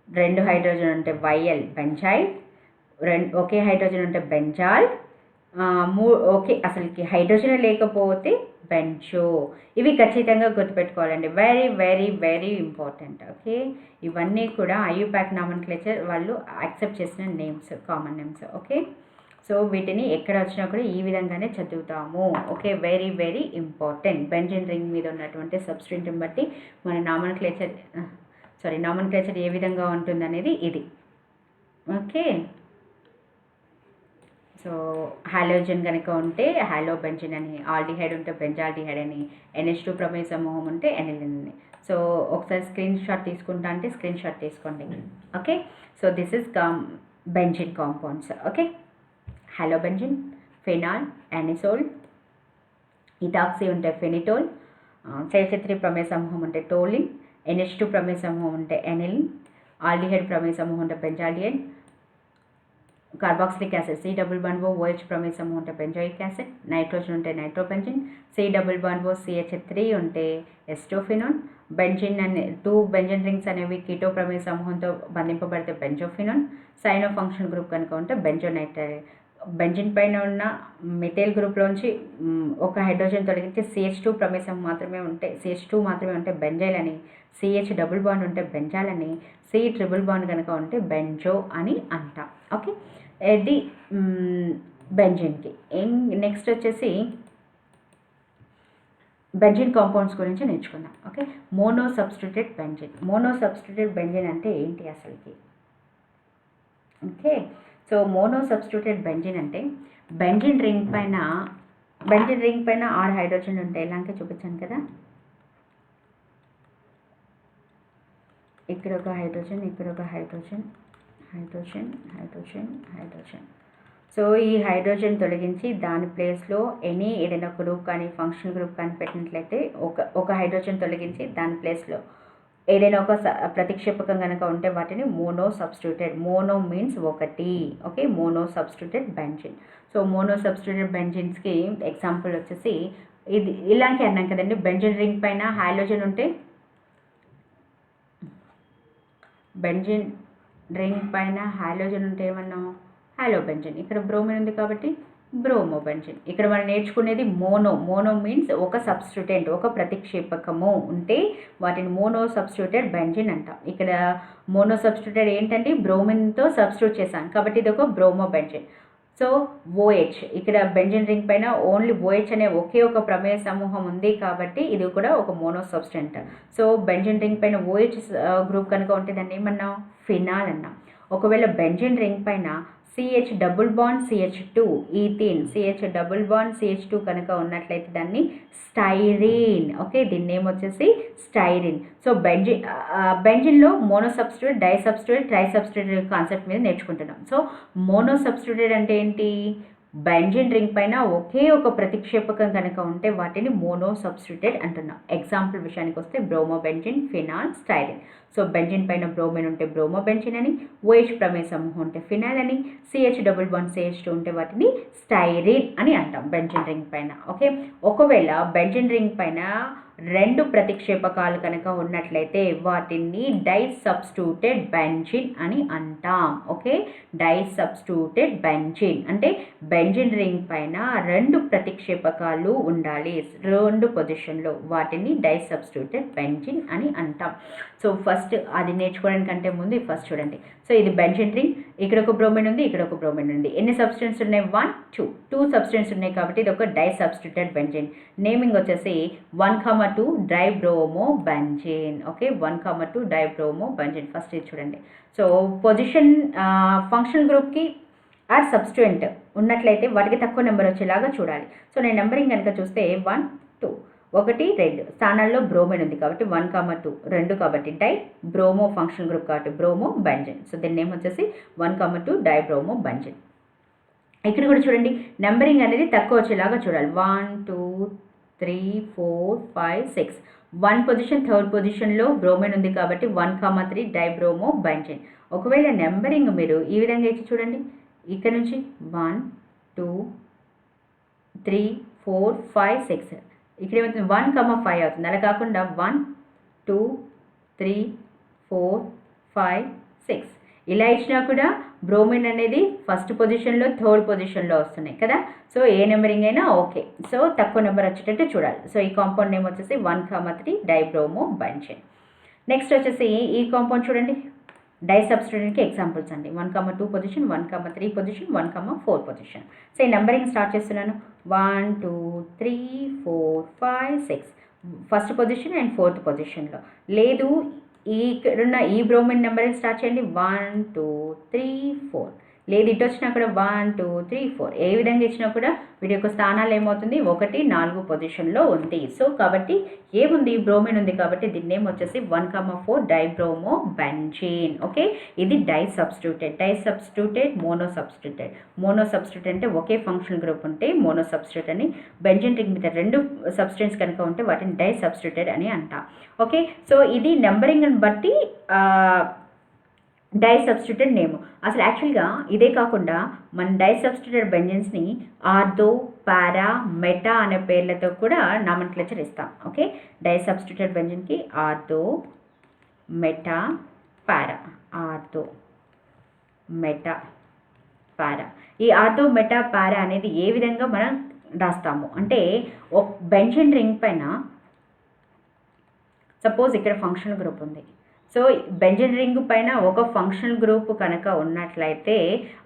2 hydrogen ఉంటే YL బెంజైల్, ఒకే హైడ్రోజన్ ఉంటే బెంజాల్, ఓకే అసలుకి హైడ్రోజన్ లేకపోతే బెంజో. ఇవి ఖచ్చితంగా గుర్తుపెట్టుకోవాలండి, very very very important. Okay, ఇవన్నీ కూడా ఐయుపాక్ నామన్క్లేచర్ వాళ్ళు యాక్సెప్ట్ చేసిన names, common names. Okay, so వీటిని ఎక్కడ వచ్చినా కూడా ఈ విధంగానే చదువుతాము. Okay, very very important. Benzene ring మీద ఉన్నటువంటి సబ్స్టిట్యూట్ని బట్టి మన నామన్క్లేచర్ ఏ విధంగా ఉంటుందనేది ఇది. ఓకే, సో హాలోజన్ కనుక ఉంటే హాలో బెంజిన్ అని, ఆల్డిహైడ్ ఉంటే బెంజాల్డిహైడ్ అని, NH2 ప్రమేయ సమూహం ఉంటే ఎనిలిన్ అని. సో ఒకసారి స్క్రీన్ షాట్ తీసుకుంటా అంటే స్క్రీన్ షాట్ తీసుకోండి. Okay, so this is benzene compounds. Okay, halo benzene, phenol, anisole, ethoxy ఉంటే ఫెనిటోల్, CH3 ప్రమేయ సమూహం ఉంటే టోలిన్, NH2 ప్రమేయ సమూహం ఉంటే ఎనిలిన్, ఆల్డిహైడ్ ప్రమేయ సమూహం ఉంటే benzaldehyde, carboxylic acid C double bond O OH ప్రమేయ సమూహం ఉంటే బెంజోయిక్ యాసిడ్, నైట్రోజన్ ఉంటే nitrobenzene, C double bond O CH3 ఉంటే ఎస్టోఫినోన్, బెంజిన్ అనే 2 బెంజిన్ రింగ్స్ అనేవి కీటో ప్రమేయ సమూహంతో బంధింపబడితే బెంజోఫినోన్, సైనో ఫంక్షన్ గ్రూప్ కనుక ఉంటే బెంజోనైట్రైల్. బెంజిన్ పైన ఉన్న మిథైల్ గ్రూప్లోంచి ఒక హైడ్రోజన్ తొలగించి CH2 ప్రమేయ సమూహం మాత్రమే ఉంటే బెంజైల్ అని, CH డబుల్ బాండ్ ఉంటే బెంజాల్ అని, C ట్రిపుల్ బాండ్ కనుక ఉంటే బెంజో అని అంటాం. ఓకే, ఇది బెంజిన్కి. నెక్స్ట్ వచ్చేసి బెంజిన్ కాంపౌండ్స్ గురించి నేర్చుకుందాం. ఓకే, మోనో సబ్స్టిట్యూటెడ్ బెంజిన్ అంటే ఏంటి అసలుకి. Okay, so mono substituted benzene అంటే బెంజిన్ రింగ్ పైన 6 హైడ్రోజన్ ఉంటాయి. ఇలాంటి చూపించాను కదా, ఇక్కడ ఒక హైడ్రోజన్, ఇక్కడ ఒక హైడ్రోజన్. సో ఈ హైడ్రోజన్ తొలగించి దాని ప్లేస్లో ఏదైనా గ్రూప్ కానీ ఫంక్షనల్ గ్రూప్ కానీ పెట్టినట్లయితే ఒక హైడ్రోజన్ తొలగించి దాని ప్లేస్లో ఏదైనా ఒక ప్రతిక్షేపకం కనుక ఉంటే వాటిని మోనో సబ్స్టిట్యూటెడ్. మోనో మీన్స్ ఒకటి. Okay, mono substituted benzene. So mono substituted బెంజిన్స్కి ఎగ్జాంపుల్ వచ్చేసి ఇది ఇలాంటి అన్నాం కదండి. బెంజిన్ రింగ్ పైన హాలోజన్ ఉంటే ఏమన్నాం, హాలో బెంజిన్. ఇక్కడ బ్రోమిన్ ఉంది కాబట్టి బ్రోమో బెంజిన్. ఇక్కడ మనం నేర్చుకునేది మోనో మీన్స్ ఒక సబ్స్టిట్యూటెంట్, ఒక ప్రతిక్షేపకము ఉంటే వాటిని మోనో సబ్స్టిట్యూటెడ్ బెంజిన్ అంటాం. ఇక్కడ మోనో సబ్స్టిట్యూటెడ్ ఏంటంటే బ్రోమిన్తో సబ్స్టిట్యూట్ చేశాం కాబట్టి ఇది ఒక బ్రోమో బెంజిన్. సో OH, ఇక్కడ బెంజిన్ రింగ్ పైన ఓన్లీ OH అనే ఒకే ఒక ప్రమేయ సమూహం ఉంది కాబట్టి ఇది కూడా ఒక mono substituent. So benzene ring పైన OH గ్రూప్ కనుక ఉంటే దాన్ని ఏమన్నా ఫినాల్ అన్నాం. ఒకవేళ బెంజిన్ రింగ్ పైన CH double bond CH2 ethene, CH double bond CH2 కనుక ఉన్నట్లయితే దాన్ని స్టైరీన్. ఓకే, దీని నేమ్ వచ్చేసి స్టైరిన్. సో బెంజిన్లో mono substitute, di substitute, tri substitute concept మీద నేర్చుకుంటున్నాం. సో మోనో సబ్స్టిట్యూట్ అంటే ఏంటి? బెంజిన్ రింగ్ పైన ఒకే ఒక ప్రతిక్షేపకం కనుక ఉంటే వాటిని మోనో సబ్స్టిట్యూటెడ్ అంటున్నాం. ఎగ్జాంపుల్ విషయానికి వస్తే బ్రోమోబెంజిన్, ఫినాల్, స్టైరిన్. సో బెంజిన్ పైన బ్రోమిన్ ఉంటే బ్రోమోబెంజిన్ అని, OH ప్రమేయ సమూహం ఉంటే ఫినాల్ అని, CH డబుల్ బాండ్ CH2 ఉంటే వాటిని స్టైరిన్ అని అంటాం బెంజిన్ రింగ్ పైన. ఓకే, ఒకవేళ బెంజిన్ రింగ్ పైన 2 ప్రతిక్షేపకాలు కనుక ఉన్నట్లయితే వాటిని డై సబ్స్టిట్యూటెడ్ బెంజిన్ అని అంటాం. ఓకే, డై సబ్స్టిట్యూటెడ్ బెంజిన్ అంటే బెంజిన్ రింగ్ పైన 2 ప్రతిక్షేపకాలు ఉండాలి 2 పొజిషన్లో, వాటిని డై సబ్స్టిట్యూటెడ్ బెంజిన్ అని అంటాం. సో ఫస్ట్ అది నేర్చుకోవడానికంటే ముందు ఫస్ట్ చూడండి. సో ఇది బెంజిన్ రింగ్, ఇక్కడ ఒక బ్రోమిన్ ఉంది, ఇక్కడ ఒక బ్రోమిన్ ఉంది. ఎన్ని సబ్స్టెన్స్ ఉన్నాయి? 1 2 సబ్స్టెన్స్ ఉన్నాయి కాబట్టి ఇది ఒక డై సబ్స్టిట్యూటెడ్ బెంజిన్. నేమింగ్ వచ్చేసి 1,2 dibromo benzene. Okay, 1,2 dibromo benzene. First ఇది చూడండి. సో పొజిషన్ ఫంక్షన్ గ్రూప్కి ఆర్ సబ్స్టిట్యూయెంట్ ఉన్నట్లయితే వాటికి తక్కువ నెంబర్ వచ్చేలాగా చూడాలి. సో నేను నెంబరింగ్ కనుక చూస్తే 1 2 1 2 స్థానాల్లో బ్రోమిన్ ఉంది కాబట్టి 1,2 2 కాబట్టి డై, బ్రోమో ఫంక్షన్ గ్రూప్ కాబట్టి బ్రోమో బెంజిన్. సో దీని నేమ్ వచ్చేసి 1,2 డైబ్రోమో బెంజిన్. ఇక్కడ కూడా చూడండి, నెంబరింగ్ అనేది తక్కువ వచ్చేలాగా చూడాలి. 1 2 3 4 5 6 1 పొజిషన్, 3rd పొజిషన్లో బ్రోమిన్ ఉంది కాబట్టి 1,3 డైబ్రోమో బెంజిన్. ఒకవేళ నెంబరింగ్ మీరు ఈ విధంగా ఇచ్చి చూడండి, ఇక్కడ నుంచి 1 2 3 4 5 6 ఇక్కడ ఏమవుతుంది? 1,5 అవుతుంది. అలా కాకుండా 1 2 3 4 5 6 ఇలా ఇచ్చినా కూడా బ్రోమిన్ అనేది ఫస్ట్ పొజిషన్లో, 3rd పొజిషన్లో వస్తున్నాయి కదా. సో ఏ నెంబరింగ్ అయినా ఓకే. సో తక్కువ నెంబర్ వచ్చేటట్టు చూడాలి. సో ఈ కాంపౌండ్ నేమ్ వచ్చేసి 1,3 డైబ్రోమో బెంజిన్. నెక్స్ట్ వచ్చేసి ఈ కాంపౌండ్ చూడండి, డై సబ్స్టిట్యూట్కి ఎగ్జాంపుల్స్ అండి. 1,2 పొజిషన్, 1,3 పొజిషన్, 1,4 పొజిషన్. సో ఈ నెంబరింగ్ స్టార్ట్ చేస్తున్నాను. 1 2 3 4 5 6 ఫస్ట్ పొజిషన్ అండ్ 4th పొజిషన్లో. లేదు ఇక్కడున్న ఈ బ్రోమిన్ నెంబరింగ్ స్టార్ట్ చేయండి. 1 2 3 4 లేదు ఇటు వచ్చినా కూడా 1 2 3 4 ఏ విధంగా ఇచ్చినా కూడా వీటి యొక్క స్థానాలు ఏమవుతుంది? 1 4 పొజిషన్లో ఉంది. సో కాబట్టి ఏముంది? బ్రోమిన్ ఉంది కాబట్టి దీని నేమ్ వచ్చేసి 1,4 డైబ్రోమో బెంజిన్. ఓకే, ఇది di substituted. Di substituted, mono substituted. Mono substitute అంటే ఒకే ఫంక్షన్ గ్రూప్ ఉంటే మోనో సబ్స్టిట్యూట్ అని. బెంజిన్ రింగ్ మీద 2 సబ్స్టెన్స్ కనుక ఉంటే వాటిని డై సబ్స్టిట్యూటెడ్ అని అంటాం. ఓకే, సో ఇది నెంబరింగ్ని బట్టి డై సబ్స్టిట్యూటెడ్ నేమ్. అసలు యాక్చువల్గా ఇదే కాకుండా మన డై సబ్స్టిట్యూటెడ్ బెంజిన్స్ని ఆర్థో, పారా, మెటా అనే పేర్లతో కూడా నామన్క్లేచర్ ఇస్తాం. ఓకే, డై సబ్స్టిట్యూటెడ్ బెంజిన్కి ortho, meta, para. Ortho, meta, para. ఈ ఆర్థో, మెటా, పారా అనేది ఏ విధంగా మనం రాస్తాము అంటే, ఒక బెంజిన్ రింగ్ పైన సపోజ్ ఇక్కడ ఫంక్షనల్ గ్రూప్ ఉంది. సో బెంజిన్ రింగ్ పైన ఒక ఫంక్షనల్ గ్రూప్ కనుక ఉన్నట్లయితే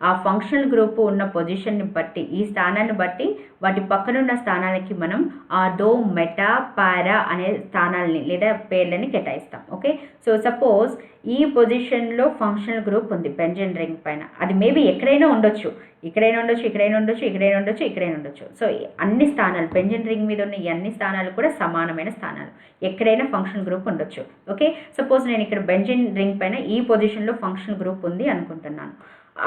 ఆ ఫంక్షనల్ గ్రూప్ ఉన్న పొజిషన్ని బట్టి, ఈ స్థానాన్ని బట్టి వాటి పక్కనున్న స్థానాలకి మనం ఆర్థో, మెటా, పారా అనే స్థానాలని లేదా పేర్లని కేటాయిస్తాం. ఓకే, సో సపోజ్ ఈ పొజిషన్లో ఫంక్షనల్ గ్రూప్ ఉంది బెంజిన్ రింగ్ పైన. అది మేబీ ఎక్కడైనా ఉండొచ్చు, ఇక్కడైనా ఉండొచ్చు, ఇక్కడైనా ఉండొచ్చు, ఇక్కడైనా ఉండొచ్చు, ఇక్కడైనా ఉండొచ్చు. సో అన్ని స్థానాలు బెంజిన్ రింగ్ మీద ఉన్న ఈ అన్ని స్థానాలు కూడా సమానమైన స్థానాలు, ఎక్కడైనా ఫంక్షన్ గ్రూప్ ఉండొచ్చు. ఓకే, సపోజ్ నేను ఇక్కడ బెంజిన్ రింగ్ పైన ఈ పొజిషన్లో ఫంక్షన్ గ్రూప్ ఉంది అనుకుంటున్నాను.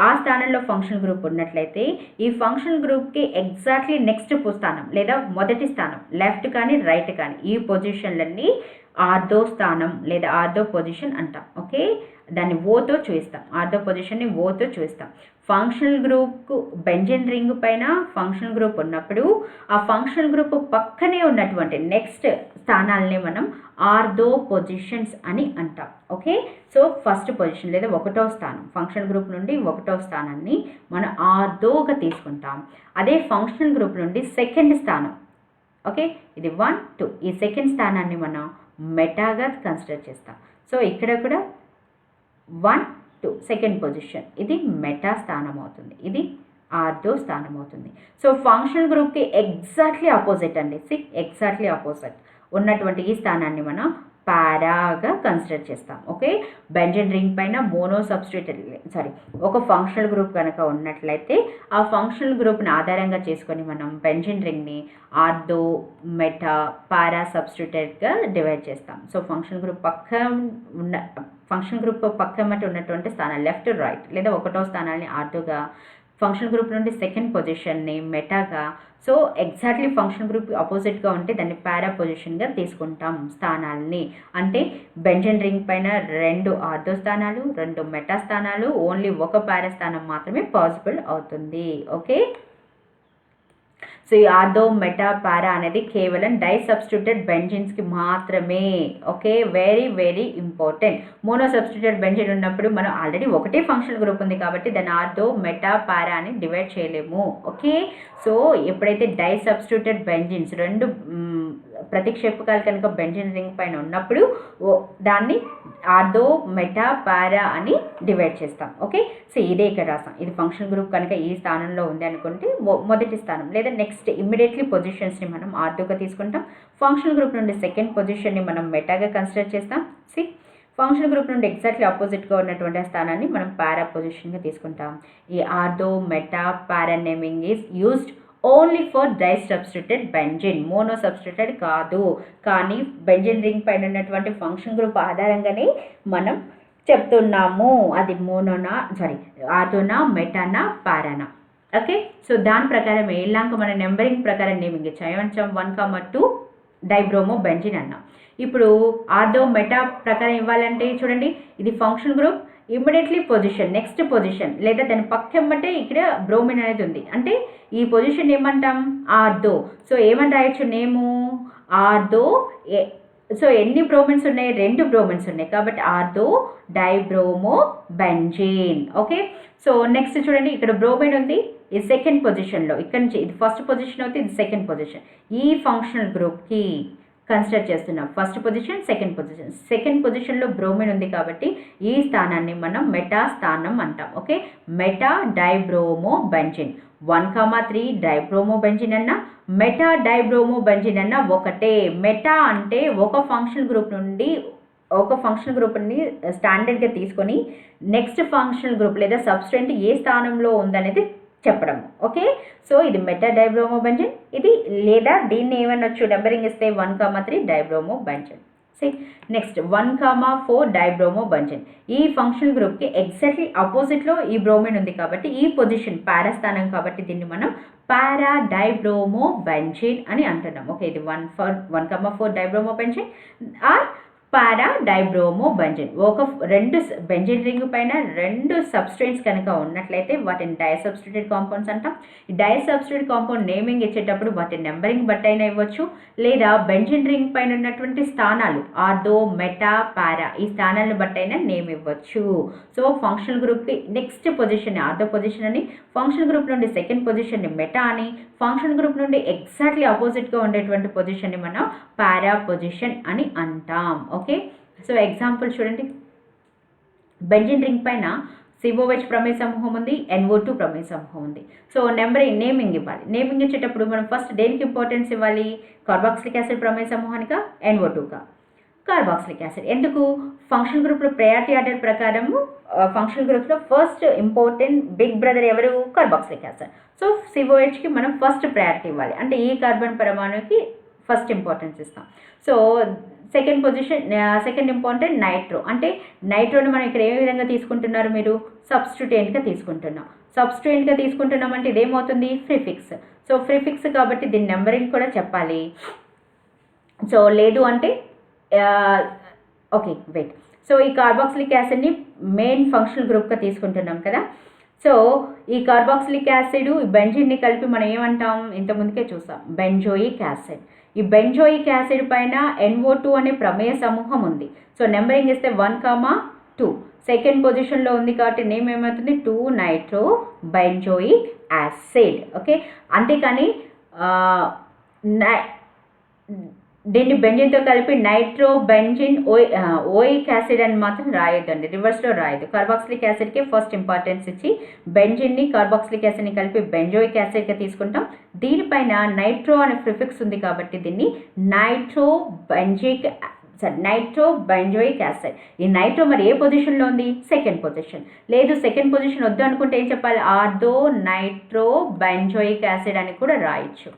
ఆ స్థానంలో ఫంక్షన్ గ్రూప్ ఉన్నట్లయితే ఈ ఫంక్షన్ గ్రూప్కి ఎగ్జాక్ట్లీ నెక్స్ట్ స్థానం లేదా మొదటి స్థానం, లెఫ్ట్ కానీ రైట్ కానీ ఈ పొజిషన్లన్నీ ఆర్థో స్థానం లేదా ఆర్థో పొజిషన్ అంటాం. ఓకే, దాన్ని ఓతో చూపిస్తాం. ఆర్థో పొజిషన్ని ఓతో చూపిస్తాం. ఫంక్షనల్ గ్రూప్కు బెంజిన్ రింగ్ పైన ఫంక్షనల్ గ్రూప్ ఉన్నప్పుడు ఆ ఫంక్షనల్ గ్రూప్ పక్కనే ఉన్నటువంటి నెక్స్ట్ స్థానాలని మనం ఆర్థో పొజిషన్స్ అని అంటాం. ఓకే, సో ఫస్ట్ పొజిషన్ లేదా 1వ స్థానం, ఫంక్షనల్ గ్రూప్ నుండి 1వ స్థానాన్ని మనం ఆర్థోగా తీసుకుంటాం. అదే ఫంక్షనల్ గ్రూప్ నుండి 2nd స్థానం, ఓకే ఇది 1 2, ఈ 2nd స్థానాన్ని మనం మెటాగా కన్సిడర్ చేస్తాం. సో ఇక్కడ కూడా 1 2 2nd పొజిషన్, ఇది మెటా స్థానం అవుతుంది, ఇది ఆర్థో స్థానం అవుతుంది. సో ఫంక్షనల్ గ్రూప్కి ఎగ్జాక్ట్లీ ఆపోజిట్ అండి, ఎగ్జాక్ట్లీ ఆపోజిట్ ఉన్నటువంటి ఈ స్థానాన్ని మనం పారాగా కన్సిడర్ చేస్తాం. ఓకే, బెంజీన్ రింగ్ పైన మోనో సబ్స్టిట్యూటెడ్ ఒక ఫంక్షనల్ గ్రూప్ కనుక ఉన్నట్లయితే ఆ ఫంక్షనల్ గ్రూప్ని ఆధారంగా చేసుకొని మనం బెంజీన్ రింగ్ని ఆర్థో, మెటా, పారా సబ్స్టిట్యూటెడ్గా డివైడ్ చేస్తాం. సో ఫంక్షనల్ గ్రూప్ పక్కమటి ఉన్నటువంటి స్థానాలు లెఫ్ట్, రైట్ లేదా ఒకటో స్థానాన్ని ఆర్థోగా, ఫంక్షనల్ గ్రూప్ నుండి సెకండ్ పొజిషన్ని మెటాగా, సో ఎగ్జాక్ట్లీ ఫంక్షన్ గ్రూప్ అపోజిట్గా ఉంటే దాన్ని పారా పొజిషన్గా తీసుకుంటాం స్థానాలని. అంటే బెంజీన్ రింగ్ పైన 2 ఆర్థో స్థానాలు, 2 మెటా స్థానాలు, ఓన్లీ ఒక పారా స్థానం మాత్రమే పాసిబుల్ అవుతుంది. ఓకే, సో ఈ ఆర్థో, మెటా, పారా అనేది కేవలం డై సబ్స్టిట్యూటెడ్ బెంజీన్స్కి మాత్రమే. Okay, very very important. Mono substituted benzene ఉన్నప్పుడు మనం ఆల్రెడీ ఒకటే ఫంక్షనల్ గ్రూప్ ఉంది కాబట్టి దాన్ని ఆర్థో, మెటా, పారా అని డివైడ్ చేయలేము. ఓకే, సో ఎప్పుడైతే డై సబ్స్టిట్యూటెడ్ బెంజీన్స్ 2 ప్రతిక్షేపకాలు కనుక బెంజీన్ రింగ్ పైన ఉన్నప్పుడు దాన్ని ఆర్థో, మెటా, పారా అని డివైడ్ చేస్తాం. ఓకే, సో ఇదే ఇక్కడ రాస్తాం. ఇది ఫంక్షన్ గ్రూప్ కనుక ఈ స్థానంలో ఉంది అనుకుంటే మొదటి స్థానం లేదా నెక్స్ట్ ఇమ్మీడియట్లీ పొజిషన్స్ని మనం ఆర్థోగా తీసుకుంటాం. ఫంక్షన్ గ్రూప్ నుండి సెకండ్ పొజిషన్ని మనం మెటాగా కన్సిడర్ చేస్తాం. ఫంక్షన్ గ్రూప్ నుండి ఎగ్జాక్ట్లీ ఆపోజిట్గా ఉన్నటువంటి స్థానాన్ని మనం పారా పొజిషన్గా తీసుకుంటాం. ఈ ortho, meta, para naming is used only for di substituted benzene, mono substituted కాదు. కానీ బెంజీన్ రింగ్ పైన ఉన్నటువంటి ఫంక్షన్ గ్రూప్ ఆధారంగానే మనం చెప్తున్నాము అది మోనోనా ఆర్థోనా, మెటానా, పారానా. ఓకే, సో దాని ప్రకారం ఎలాంక మన నెంబరింగ్ ప్రకారం నేమింగ్ ఇచ్చాం. 1,2 డైబ్రోమో బెంజీన్ అన్నాం. ఇప్పుడు ఆర్థో, మెటా ప్రకారం ఇవ్వాలంటే చూడండి, ఇది function group immediately position, next position లేదా దాని పక్కమ్మటే ఇక్కడ బ్రోమిన్ అనేది ఉంది అంటే ఈ పొజిషన్ ఏమంటాం ఆర్థో. సో ఏమని రాయొచ్చు నేము ఆర్థో. సో ఎన్ని బ్రోమిన్స్ ఉన్నాయి? 2 బ్రోమిన్స్ ఉన్నాయి కాబట్టి ortho dibromo benzene. Okay, so next చూడండి ఇక్కడ బ్రోమిన్ ఉంది ఈ సెకండ్ పొజిషన్లో, ఇక్కడ నుంచి ఇది ఫస్ట్ పొజిషన్ అవుతుంది, ఇది సెకండ్ పొజిషన్. ఈ ఫంక్షనల్ గ్రూప్కి కన్సిడర్ చేస్తున్నాం ఫస్ట్ పొజిషన్, సెకండ్ పొజిషన్లో బ్రోమిన్ ఉంది కాబట్టి ఈ స్థానాన్ని మనం మెటా స్థానం అంటాం. Okay, meta dibromo benzene. 1,3 dibromo benzene అన్న, మెటా డైబ్రోమో బెంజీన్ అన్న ఒకటే. మెటా అంటే ఒక ఫంక్షన్ గ్రూప్ని స్టాండర్డ్గా తీసుకొని నెక్స్ట్ ఫంక్షనల్ గ్రూప్ లేదా సబ్స్టెంట్ ఏ స్థానంలో ఉందనేది చెప్పడం. ఓకే, సో ఇది మెటా డైబ్రోమో బెంజీన్, ఇది లేదా దీన్ని ఏమనొచ్చు నెంబరింగ్ ఇస్తే 1,3 dibromo benzene. Next 1,4 dibromo benzene. ఈ ఫంక్షనల్ గ్రూప్కి ఎగ్జాక్ట్లీ ఆపోజిట్లో ఈ బ్రోమిన్ ఉంది కాబట్టి ఈ పొజిషన్ పారా స్థానం కాబట్టి దీన్ని మనం పారా డైబ్రోమో బెంజీన్ అని అంటున్నాం. ఓకే, ఇది 1,4 dibromo benzene or para dibromo benzene. 2 benzene ring పైన 2 సబ్స్టెంట్స్ కనుక ఉన్నట్లయితే వాటిని డై సబ్స్టిట్యూటెడ్ కాంపౌండ్స్ అంటాం. ఈ డై సబ్స్టిట్యూటెడ్ కాంపౌండ్ నేమింగ్ ఇచ్చేటప్పుడు వాటి నెంబరింగ్ బట్టి అయినా ఇవ్వచ్చు లేదా బెంజీన్ రింగ్ పైన ఉన్నటువంటి స్థానాలు ఆర్థో, మెటా, పారా ఈ స్థానాలను బట్టి అయినా నేమ్ ఇవ్వచ్చు. సో ఫంక్షనల్ గ్రూప్కి నెక్స్ట్ పొజిషన్ ఆర్థో పొజిషన్ అని, ఫంక్షన్ గ్రూప్ నుండి సెకండ్ పొజిషన్ని మెటా అని, ఫంక్షన్ గ్రూప్ నుండి ఎగ్జాక్ట్లీ ఆపోజిట్గా ఉండేటువంటి పొజిషన్ని మనం పారా పొజిషన్ అని అంటాం. ఓకే, సో ఎగ్జాంపుల్ చూడండి, బెంజీన్ రింగ్ పైన COH ప్రమేయ సమూహం ఉంది, NO2 ప్రమేయ సమూహం ఉంది. సో నేమింగ్ ఇవ్వాలి. నేమింగ్ ఇచ్చేటప్పుడు మనం ఫస్ట్ దేనికి ఇంపార్టెన్స్ ఇవ్వాలి? కార్బాక్సిలిక్ యాసిడ్ ప్రమేయ సమూహానికా, NO2కా? Carboxylic acid. ఎందుకు? ఫంక్షన్ గ్రూప్లో ప్రయారిటీ ఆర్డర్ ప్రకారము ఫంక్షన్ గ్రూప్లో ఫస్ట్ ఇంపార్టెంట్ బిగ్ బ్రదర్ ఎవరు? Carboxylic acid. సో COHకి మనం ఫస్ట్ ప్రయారిటీ ఇవ్వాలి అంటే ఈ కార్బన్ పరమాణుకి ఫస్ట్ ఇంపార్టెన్స్ ఇస్తాం. So second important nitro. అంటే నైట్రోని మనం ఇక్కడ ఏ విధంగా తీసుకుంటున్నారు మీరు? సబ్స్టిట్యూయెంట్గా తీసుకుంటున్నాం అంటే ఇదేమవుతుంది? ప్రిఫిక్స్. సో ప్రిఫిక్స్ కాబట్టి దీని నెంబరింగ్ కూడా చెప్పాలి. సో లేదు అంటే ఓకే వెయిట్. సో ఈ కార్బాక్సిలిక్ యాసిడ్ని మెయిన్ ఫంక్షనల్ గ్రూప్గా తీసుకుంటున్నాం కదా. సో ఈ కార్బాక్సిలిక్ యాసిడ్ బెంజీన్ని కలిపి మనం ఏమంటాం? ఇంతకుముందుకే చూసాం బెంజోయిక్ యాసిడ్. ఈ బెంజోయిక్ యాసిడ్ పైన NO2 అనే ప్రమేయ సమూహం ఉంది. సో నెంబరింగ్ ఇస్తే 1,2 సెకండ్ పొజిషన్లో ఉంది కాబట్టి నేమ్ ఏమవుతుంది? 2 నైట్రో బెంజోయిక్ యాసిడ్. ఓకే, అంతేకాని దీన్ని బెంజిన్తో కలిపి నైట్రో బెంజిన్ ఓయిక్ యాసిడ్ అని మాత్రం రాయొద్దండి, రివర్స్లో రాయొద్దు. కార్బాక్సిలిక్ యాసిడ్కి ఫస్ట్ ఇంపార్టెన్స్ ఇచ్చి బెంజిన్ని కార్బాక్సిలిక్ యాసిడ్ని కలిపి బెంజోయిక్ యాసిడ్గా తీసుకుంటాం. దీనిపైన నైట్రో అనే ప్రిఫిక్స్ ఉంది కాబట్టి దీన్ని నైట్రో బెంజిక్ నైట్రో బెంజోయిక్ యాసిడ్. ఈ నైట్రో మరి ఏ పొజిషన్లో ఉంది? Second position. లేదు సెకండ్ పొజిషన్ వద్దు అనుకుంటే ఏం చెప్పాలి? ఆర్థో నైట్రో బెంజోయిక్ యాసిడ్ అని కూడా రాయొచ్చు.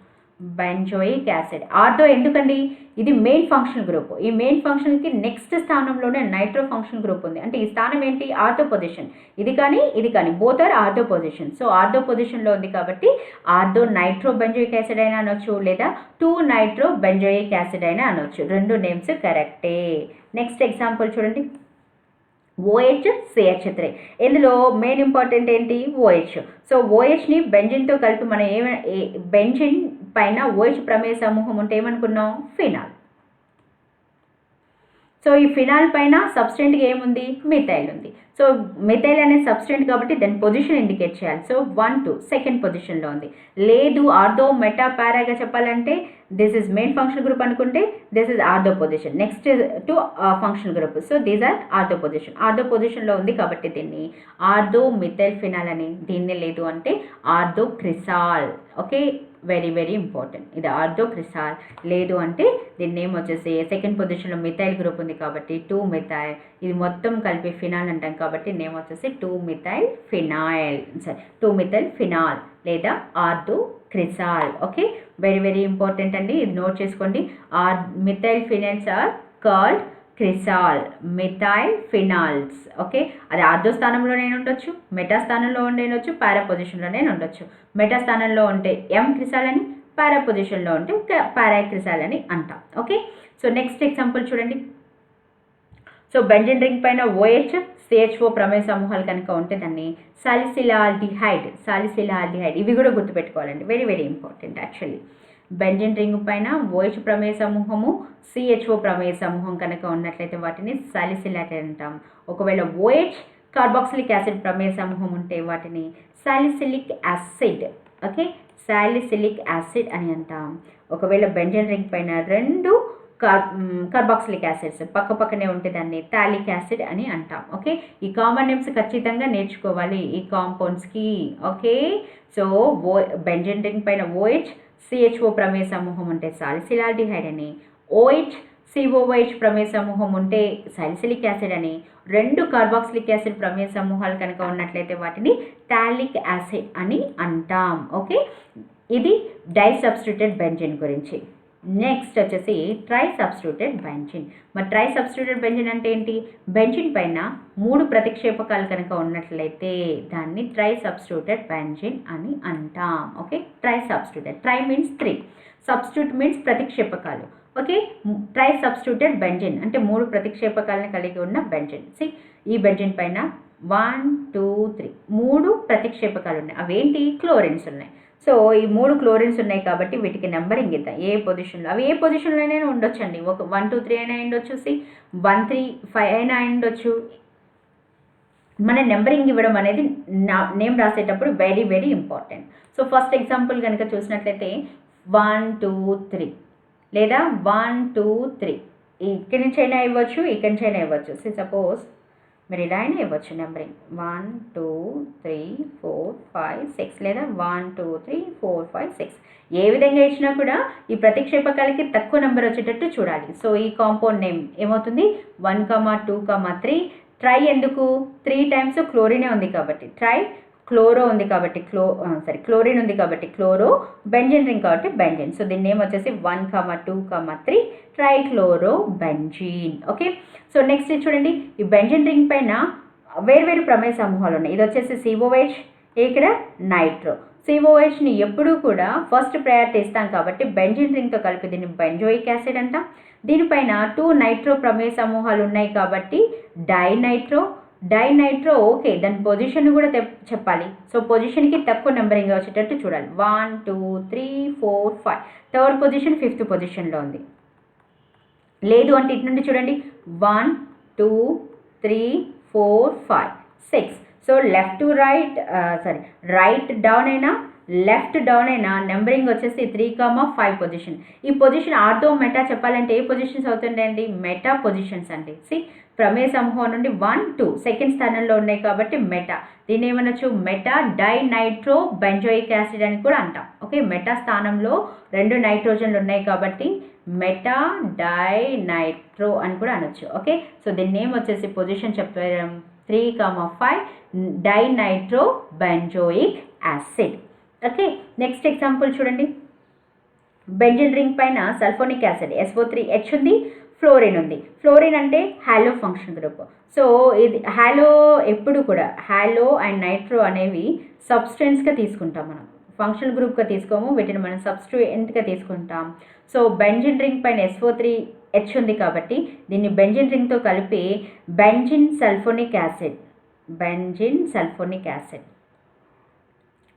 Benzoic acid. ఆర్థో ఎందుకండి? ఇది మెయిన్ ఫంక్షన్ గ్రూప్. ఈ మెయిన్ ఫంక్షన్కి నెక్స్ట్ స్థానంలోనే నైట్రో ఫంక్షన్ గ్రూప్ ఉంది. అంటే ఈ స్థానం ఏంటి? Ortho position. ఇది కానీ both are ortho position. So ortho పొజిషన్లో ఉంది కాబట్టి ఆర్థో నైట్రో బెంజోయిక్ యాసిడ్ అయినా అనొచ్చు, లేదా 2-నైట్రో బెంజోయిక్ యాసిడ్ అయినా అనొచ్చు. రెండు నేమ్స్ కరెక్టే. నెక్స్ట్ ఎగ్జాంపుల్ చూడండి. OH CH3. ఇందులో మెయిన్ ఇంపార్టెంట్ ఏంటి? OH. సో OHని బెంజిన్తో కలిపి మనం బెంజిన్ పైన OH ప్రమేయ సమూహం ఉంటే ఏమనుకున్నాం? ఫినాల్. సో ఈ ఫినాల్ పైన సబ్స్టెంట్గా ఏముంది? మిథైల్ ఉంది. సో మిథైల్ అనే సబ్స్టెంట్ కాబట్టి దాని పొజిషన్ ఇండికేట్ చేయాలి. సో 1, 2 సెకండ్ పొజిషన్లో ఉంది. లేదు ఆర్థో మెటా పారాగా చెప్పాలంటే this is main function group అనుకుంటే this is ortho position. Next to function group. So these are ortho position. Ortho పొజిషన్లో ఉంది కాబట్టి దీన్ని ఆర్థో మిథైల్ ఫినాల్ అని, దీన్ని లేదు అంటే ortho cresol. Okay, very very important. ఇది ఆర్థో క్రిసాల్. లేదు అంటే దీని నేమ్ వచ్చేసి సెకండ్ పొజిషన్లో మిథైల్ గ్రూప్ ఉంది కాబట్టి 2-మిథైల్. ఇది మొత్తం కలిపి ఫినాల్ అంటాం కాబట్టి నేమ్ వచ్చేసి 2-మిథైల్ ఫినాయిల్. సరే, 2-మిథైల్ ఫినాల్ లేదా ortho cresol. Okay, very very important అండి. ఇది నోట్ చేసుకోండి. Methyl phenols are called cresol, methyl phenols. Okay, అది ఆర్థో స్థానంలోనే ఉండొచ్చు, మెటా స్థానంలో ఉండొచ్చు, పారా పొజిషన్లోనే ఉండొచ్చు. మెటా స్థానంలో ఉంటే ఎం క్రిసాల్ అని, పారా పొజిషన్లో ఉంటే పారా క్రిసాల్ అని అంటాం. ఓకే, సో నెక్స్ట్ ఎగ్జాంపుల్ చూడండి. సో బెంజిన్ రింగ్ పైన OH CHO ప్రమేయ సమూహాలు కనుక ఉంటే దాన్ని సాలిసిలాల్డిహైడ్. ఇవి కూడా గుర్తుపెట్టుకోవాలండి, very very important actually. Benzene ring పైన OH ప్రమేయ సమూహము, CHO ప్రమేయ సమూహం కనుక ఉన్నట్లయితే వాటిని సాలిసిలేట్ అంటాం. ఒకవేళ OH కార్బాక్సిలిక్ యాసిడ్ ప్రమేయ సమూహం ఉంటే వాటిని salicylic acid. Okay, salicylic acid అని అంటాం. ఒకవేళ బెంజిన్ రింగ్ పైన 2 కార్బాక్సిలిక్ యాసిడ్స్ పక్కనే ఉంటే దాన్ని థాలిక్ యాసిడ్ అని అంటాం. ఓకే, ఈ కామన్ నేమ్స్ ఖచ్చితంగా నేర్చుకోవాలి ఈ కాంపౌండ్స్కి. ఓకే, సో బెంజిన్ రింగ్ పైన OH CHO ప్రమేయ సమూహం ఉంటే సాలిసిలాల్డిహైడ్ అని, OH COOH ప్రమేయ సమూహం ఉంటే సాలిసిలిక్ యాసిడ్ అని, 2 కార్బాక్సిలిక్ యాసిడ్ ప్రమేయ సమూహాలు కనుక ఉన్నట్లయితే వాటిని థాలిక్ యాసిడ్ అని అంటాం. ఓకే, ఇది డై సబ్స్టిట్యూటెడ్ బెంజిన్ గురించి. నెక్స్ట్ వచ్చేసి ట్రై సబ్స్టిట్యూటెడ్ బెంజిన్. మరి ట్రై సబ్స్టిట్యూటెడ్ బెంజిన్ అంటే ఏంటి? బెంజిన్ పైన 3 ప్రతిక్షేపకాలు కనుక ఉన్నట్లయితే దాన్ని ట్రై సబ్స్టిట్యూటెడ్ బెంజిన్ అని అంటాం. Okay, tri substituted. Tri means 3, substitute means ప్రతిక్షేపకాలు. ఓకే, ట్రై సబ్స్టిట్యూటెడ్ బెంజిన్ అంటే 3 ప్రతిక్షేపకాలను కలిగి ఉన్న బెంజిన్. ఈ బెంజిన్ పైన 1, 2, 3 3 ప్రతిక్షేపకాలు ఉన్నాయి. అవేంటి? క్లోరిన్స్ ఉన్నాయి. సో ఈ 3 క్లోరిన్స్ ఉన్నాయి కాబట్టి వీటికి నెంబరింగ్ ఇద్దాం. ఏ పొజిషన్లో అవి ఏ పొజిషన్లోనైనా ఉండొచ్చండి. ఒక 1, 2, 3 అయినా ఉండొచ్చు, 1, 3, 5 అయినా ఉండొచ్చు. మన నెంబరింగ్ ఇవ్వడం అనేది నేమ్ రాసేటప్పుడు very very important. So first example కనుక చూసినట్లయితే 1, 2, 3 లేదా 1, 2, 3 ఇక్కడి నుంచి అయినా ఇవ్వచ్చు, ఇక్కడి నుంచి అయినా ఇవ్వచ్చు. సపోజ్ మీరు ఇలా అయినా ఇవ్వచ్చు నెంబరింగ్ 1, 2, 3, 4, 5, 6 లేదా 1, 2, 3, 4, 5, 6 ఏ విధంగా ఇచ్చినా కూడా ఈ ప్రతిక్షేపకాలకి తక్కువ నెంబర్ వచ్చేటట్టు చూడాలి. సో ఈ కాంపౌండ్ నేమ్ ఏమవుతుంది? 1, 2, 3. ట్రై ఎందుకు? 3 టైమ్స్ క్లోరినే ఉంది కాబట్టి ట్రై, క్లోరో ఉంది కాబట్టి క్లోరిన్ ఉంది కాబట్టి క్లోరో, బెంజిన్ రింగ్ కాబట్టి బెంజిన్. సో దీని నేమ్ వచ్చేసి 1, 2, 3 trichloro benzene. Okay, so next చూడండి. ఈ బెంజిన్ రింగ్ పైన వేర్వేరు ప్రమేయ సమూహాలు ఉన్నాయి. ఇది వచ్చేసి COH, ఇక్కడ నైట్రో. COHని ఎప్పుడూ కూడా ఫస్ట్ ప్రయారిటీ ఇస్తాం కాబట్టి బెంజిన్ రింగ్తో కలిపి దీన్ని బెంజోయిక్ యాసిడ్ అంటాం. దీనిపైన 2 నైట్రో ప్రమేయ సమూహాలు ఉన్నాయి కాబట్టి డైనైట్రో. ఓకే, దాని పొజిషన్ కూడా చెప్పాలి. సో పొజిషన్కి తక్కువ నెంబరింగ్ వచ్చేటట్టు చూడాలి. 1, 2, 3, 4, 5 థర్డ్ పొజిషన్ 5th పొజిషన్లో ఉంది. లేదు అంటే ఇటు నుండి చూడండి 1, 2, 3, 4, 5, 6. సో రైట్ డౌన్ అయినా లెఫ్ట్ డౌన్ అయినా నెంబరింగ్ వచ్చేసి 3, 5 పొజిషన్. ఈ పొజిషన్ ఆర్థో మెటా చెప్పాలంటే ఏ పొజిషన్స్ అవుతుందండి? మెటా పొజిషన్స్ అండి. ప్రమేయ సమూహం నుండి 1, 2 సెకండ్ స్థానంలో ఉన్నాయి కాబట్టి మెటా. దీన్ని ఏమనొచ్చు? మెటా డైనైట్రో బెంజోయిక్ యాసిడ్ అని కూడా అంటాం. ఓకే, మెటా స్థానంలో 2 నైట్రోజన్లు ఉన్నాయి కాబట్టి మెటా డైనైట్రో అని కూడా అనొచ్చు. ఓకే, సో దీని నేమ్ వచ్చేసి పొజిషన్ చెప్పారు 3,5 డైనైట్రో benzoic acid. Okay, next example చూడండి. బెంజిన్ రింగ్ పైన సల్ఫోనిక్ యాసిడ్ SO3H ఉంది, ఫ్లోరిన్ ఉంది. ఫ్లోరిన్ అంటే హాలో ఫంక్షన్ గ్రూప్. సో ఇది హాలో ఎప్పుడు కూడా హాలో అండ్ నైట్రో అనేవి సబ్స్టెన్స్గా తీసుకుంటాం మనం, ఫంక్షనల్ గ్రూప్గా తీసుకోము, వీటిని మనం సబ్స్టిట్యూయెంట్గా తీసుకుంటాం. సో బెంజిన్ రింగ్ పైన SO3H ఉంది కాబట్టి దీన్ని బెంజిన్ రింగ్తో కలిపి benzene sulphonic acid.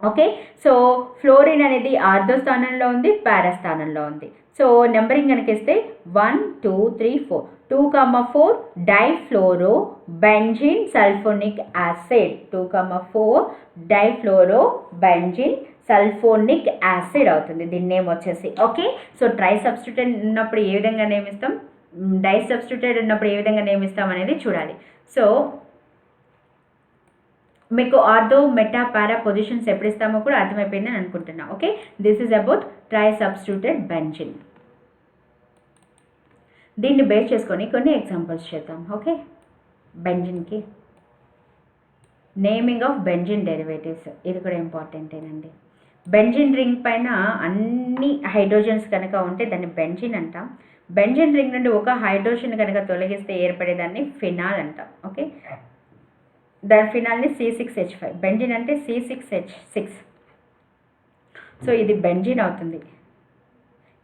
Okay, so fluorine అనేది ఆర్థో స్థానంలో ఉంది, పారా స్థానంలో ఉంది. సో నెంబరింగ్ కనుక ఇస్తే 1 2 3 4 2,4 difluoro benzene sulphonic acid 2,4 difluoro benzene sulphonic acid అవుతుంది దీని నేమ్ వచ్చేసి. ఓకే, సో ట్రై సబ్స్టిట్యూటెడ్ ఉన్నప్పుడు ఏ విధంగా నేమిస్తాం, డై సబ్స్టిట్యూటెడ్ ఉన్నప్పుడు ఏ విధంగా నేమిస్తాం అనేది చూడాలి. సో మీకు ఆర్థో మెటా పారా పొజిషన్స్ ఎప్పుడు ఇస్తామో కూడా అర్థమైపోయిందని అనుకుంటున్నా. Okay, this is about tri substituted benzene. దీన్ని బేస్ చేసుకొని కొన్ని ఎగ్జాంపుల్స్ చేద్దాం. ఓకే, బెంజిన్కి నేమింగ్ ఆఫ్ బెంజిన్ డెరివేటివ్స్, ఇది కూడా ఇంపార్టెంటేనండి. బెంజిన్ రింగ్ పైన అన్ని హైడ్రోజన్స్ కనుక ఉంటే దాన్ని బెంజిన్ అంటాం. బెంజిన్ రింగ్ నుండి ఒక హైడ్రోజన్ కనుక తొలగిస్తే ఏర్పడేదాన్ని ఫినాల్ అంటాం. ఓకే, దాని ఫినాల్ని C6H5. బెంజిన్ అంటే C6H6. సో ఇది బెంజిన్ అవుతుంది.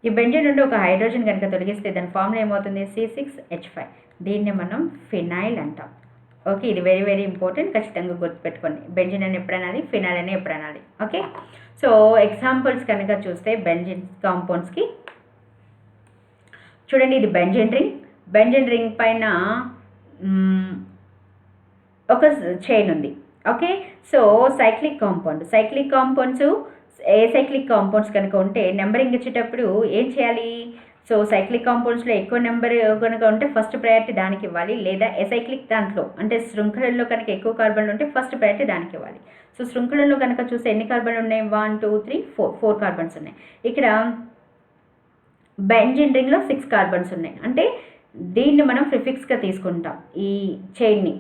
ఈ బెంజిన్ నుండి ఒక హైడ్రోజన్ కనుక తొలగిస్తే దాని ఫార్ములా ఏమవుతుంది, C6H5. దీన్ని మనం ఫినైల్ అంటాం. ఓకే, ఇది వెరీ వెరీ ఇంపార్టెంట్, ఖచ్చితంగా గుర్తుపెట్టుకోండి. బెంజిన్ అని ఎప్పుడు అనాలి, ఫినైల్ అని ఎప్పుడు అనాలి. ఓకే, సో ఎగ్జాంపుల్స్ కనుక చూస్తే బెంజిన్ కాంపౌండ్స్కి చూడండి. ఇది బెంజిన్ రింగ్ పైన ఒక చైన్ ఉంది. Okay, so cyclic compounds cyclic compounds కనుక ఉంటే నెంబరింగ్ ఇచ్చేటప్పుడు ఏం చేయాలి, సో సైక్లిక్ కాంపౌండ్స్లో ఎక్కువ నెంబర్ కనుక ఉంటే ఫస్ట్ ప్రయారిటీ దానికి ఇవ్వాలి, లేదా ఎసైక్లిక్ దాంట్లో అంటే శృంఖలలో కనుక ఎక్కువ కార్బన్లు ఉంటే ఫస్ట్ ప్రయారిటీ దానికి ఇవ్వాలి. సో శృంఖలలో కనుక చూస్తే ఎన్ని కార్బన్లు ఉన్నాయి, 1 2 3 4 కార్బన్స్ ఉన్నాయి. ఇక్కడ బెంజిన్ రింగ్లో 6 కార్బన్స్ ఉన్నాయి, అంటే దీన్ని మనం ప్రిఫిక్స్గా తీసుకుంటాం ఈ చైన్ని.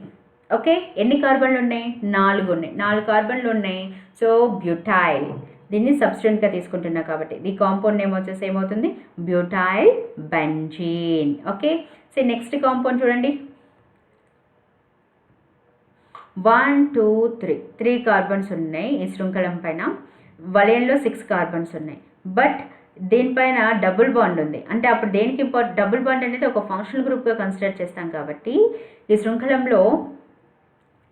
ఓకే, ఎన్ని కార్బన్లు ఉన్నాయి, 4 ఉన్నాయి, 4 కార్బన్లు ఉన్నాయి. సో బ్యూటైల్, దీన్ని సబ్స్టిట్యూయెంట్గా తీసుకుంటున్నా కాబట్టి ఈ కాంపౌండ్ నేమ్ వచ్చేసి ఏమవుతుంది, butyl benzene. Okay, so next compound చూడండి. 1 2 3 కార్బన్స్ ఉన్నాయి ఈ శృంఖలం పైన. వలయంలో 6 కార్బన్స్ ఉన్నాయి, బట్ దీనిపైన డబుల్ బాండ్ ఉంది. అంటే అప్పుడు దేనికి డబుల్ బాండ్ అనేది ఒక ఫంక్షనల్ గ్రూప్గా కన్సిడర్ చేస్తాం కాబట్టి ఈ శృంఖలంలో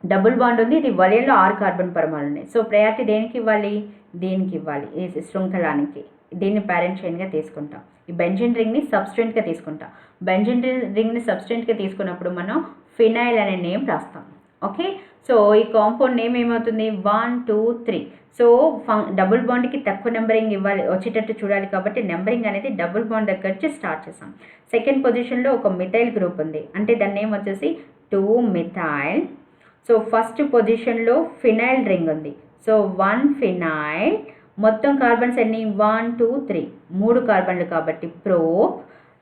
డబుల్ బాండ్ ఉంది. ఇది వలయంలో 6 కార్బన్ పరమాణులు ఉన్నాయి. సో ప్రయారిటీ దేనికి ఇవ్వాలి, దీనికి ఇవ్వాలి, ఈ శృంఖలానికి. దీన్ని పేరెంట్ చైన్గా తీసుకుంటాం. ఈ బెంజిన్ రింగ్ని సబ్స్టిట్యూయెంట్గా తీసుకుంటాం. బెంజిన్ రింగ్ని సబ్స్టిట్యూయెంట్గా తీసుకున్నప్పుడు మనం ఫినైల్ అనే నేమ్ రాస్తాం. ఓకే, సో ఈ కాంపౌండ్ నేమ్ ఏమవుతుంది, 1 2 3. సో డబుల్ బాండ్కి తక్కువ నెంబరింగ్ ఇవ్వాలి, వచ్చేటట్టు చూడాలి కాబట్టి నెంబరింగ్ అనేది డబుల్ బాండ్ దగ్గర నుంచి స్టార్ట్ చేస్తాం. సెకండ్ పొజిషన్లో ఒక మిథైల్ గ్రూప్ ఉంది, అంటే దాని నేమ్ వచ్చేసి 2 మిథైల్. సో ఫస్ట్ పొజిషన్లో ఫినైల్ రింగ్ ఉంది. So 1 phenyl. మొత్తం కార్బన్స్ ఎన్ని, 1 2 3, 3 కార్బన్లు కాబట్టి ప్రోప్.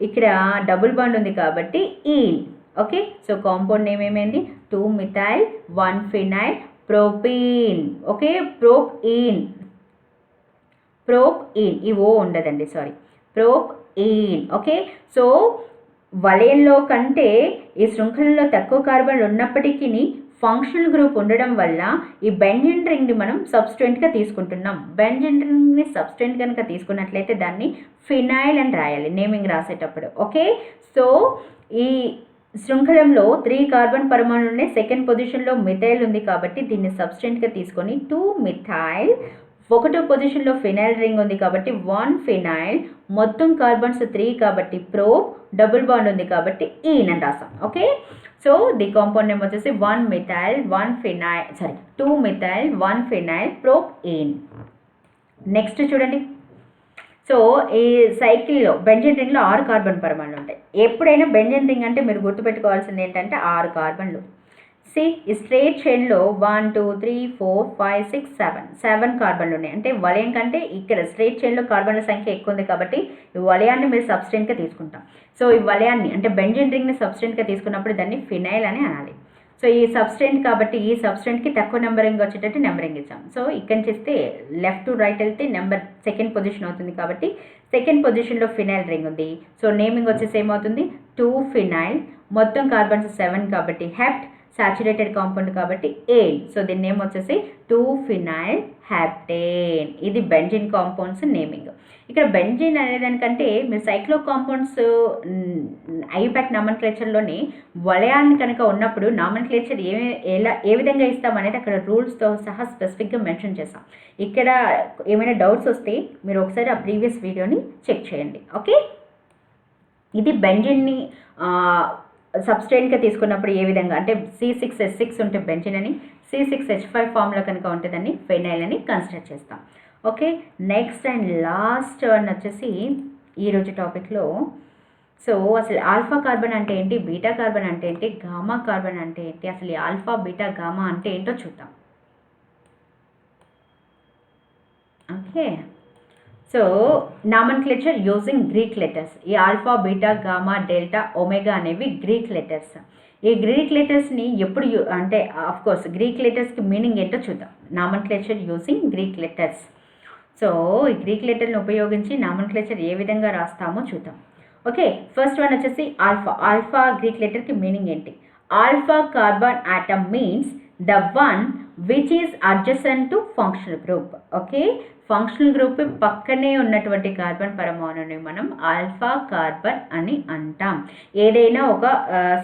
ఇక్కడ డబుల్ బాండ్ ఉంది కాబట్టి ఈన్. ఓకే, సో కాంపౌండ్ నేమ్ ఏమైంది, 2 methyl 1 phenyl propene. Okay, propene. ఈ ఓ ఉండదండి, సారీ, ప్రోపీన్. ఓకే, సో వలయంలో కంటే ఈ శృంఖలంలో తక్కువ కార్బన్లు ఉన్నప్పటికీ ఫంక్షనల్ గ్రూప్ ఉండడం వల్ల ఈ బెంజిన్ రింగ్ని మనం సబ్స్టిట్యూయెంట్గా తీసుకుంటున్నాం. బెంజిన్ రింగ్ని సబ్స్టిట్యూయెంట్ కనుక తీసుకున్నట్లయితే దాన్ని ఫినైల్ అని రాయాలి నేమింగ్ రాసేటప్పుడు. ఓకే, సో ఈ శృంఖలంలో 3 కార్బన్ పరమాణులు ఉన్నాయి. సెకండ్ పొజిషన్లో మిథైల్ ఉంది కాబట్టి దీన్ని సబ్స్టిట్యూయెంట్గా తీసుకొని 2 మిథైల్. ఒకటో పొజిషన్లో ఫినైల్ రింగ్ ఉంది కాబట్టి 1 ఫినైల్. మొత్తం కార్బన్స్ 3 కాబట్టి ప్రోప్. డబుల్ బాండ్ ఉంది కాబట్టి ఈన్ అని రాస్తాం. Okay, so the compound name వచ్చేసి 1 methyl 1 phenyl, sorry 2 methyl 1 phenyl prop ene. Next చూడండి. సో ఈ సైకిల్లో బెంజిన్ రింగ్లో 6 కార్బన్ పరమాణులు ఉంటాయి. ఎప్పుడైనా బెంజిన్ రింగ్ అంటే మీరు గుర్తుపెట్టుకోవాల్సింది ఏంటంటే 6 కార్బన్లు. సి ఈ స్ట్రేట్ చైన్లో 1 2 3 4 5 6 7 కార్బన్లు ఉన్నాయి. అంటే వలయం కంటే ఇక్కడ స్ట్రేట్ చైన్లో కార్బన్ల సంఖ్య ఎక్కువ ఉంది కాబట్టి ఈ వలయాన్ని మీరు సబ్స్టెంట్గా తీసుకుంటాం. సో ఈ వలయాన్ని అంటే బెంజీన్ రింగ్ని సబ్స్టెంట్గా తీసుకున్నప్పుడు దాన్ని ఫినైల్ అని అనాలి. సో ఈ సబ్స్టెంట్ కాబట్టి ఈ సబ్స్టెంట్కి తక్కువ నెంబరింగ్ వచ్చేటట్టు నెంబరింగ్ ఇచ్చాం. సో ఇక్కడ చేస్తే లెఫ్ట్ టు రైట్ వెళ్తే నెంబర్ సెకండ్ పొజిషన్ అవుతుంది కాబట్టి సెకండ్ పొజిషన్లో ఫినైల్ రింగ్ ఉంది. సో నేమింగ్ వచ్చేసి ఏమవుతుంది 2 ఫినైల్, మొత్తం కార్బన్స్ 7 కాబట్టి హెప్ట్, సాచురేటెడ్ కాంపౌండ్ కాబట్టి ఎయిన్. సో దీని నేమ్ వచ్చేసి 2 ఫినైల్ హెప్టేన్. ఇది బెంజిన్ కాంపౌండ్స్ నేమింగ్. ఇక్కడ బెంజిన్ అనేదానికంటే మీరు సైక్లో కాంపౌండ్స్ ఐయుపాక్ నామన్క్లేచర్లోని వలయాన్ని కనుక ఉన్నప్పుడు నామన్క్లేచర్ ఏ విధంగా ఇస్తాం అనేది అక్కడ రూల్స్తో సహా స్పెసిఫిక్గా మెన్షన్ చేస్తాం. ఇక్కడ ఏమైనా డౌట్స్ వస్తే మీరు ఒకసారి ఆ ప్రీవియస్ వీడియోని చెక్ చేయండి. ఓకే, ఇది బెంజిన్ని సబ్స్టెంట్గా తీసుకున్నప్పుడు ఏ విధంగా అంటే C6H6 ఉంటే బెంజిన్ అని, C6H5 ఫామ్లో కనుక ఉంటే దాన్ని ఫెనైల్ అని కన్సిడర్ చేస్తాం. Okay, next and last one వచ్చేసి ఈరోజు టాపిక్లో సో అసలు ఆల్ఫా కార్బన్ అంటే ఏంటి, బీటా కార్బన్ అంటే ఏంటి, గామా కార్బన్ అంటే ఏంటి, అసలు ఈ ఆల్ఫా బీటా గామా అంటే ఏంటో చూద్దాం. Okay, so nomenclature using Greek letters. ఈ alpha beta gamma delta omega అనేవి గ్రీక్ లెటర్స్. ఈ గ్రీక్ లెటర్స్ని ఎప్పుడు అంటే ఆఫ్కోర్స్ గ్రీక్ లెటర్స్కి మీనింగ్ ఏంటో చూద్దాం. Nomenclature using Greek letters. So ఈ గ్రీక్ లెటర్ని ఉపయోగించి నామన్క్లేచర్ ఏ విధంగా రాస్తామో చూద్దాం. ఓకే, ఫస్ట్ వన్ వచ్చేసి ఆల్ఫా. ఆల్ఫా గ్రీక్ లెటర్కి మీనింగ్ ఏంటి? Alpha carbon atom means the one which is adjacent to functional group. Okay, functional group పక్కనే ఉన్నటువంటి కార్బన్ పరమాణుని మనం ఆల్ఫా కార్బన్ అని అంటాం. ఏదైనా ఒక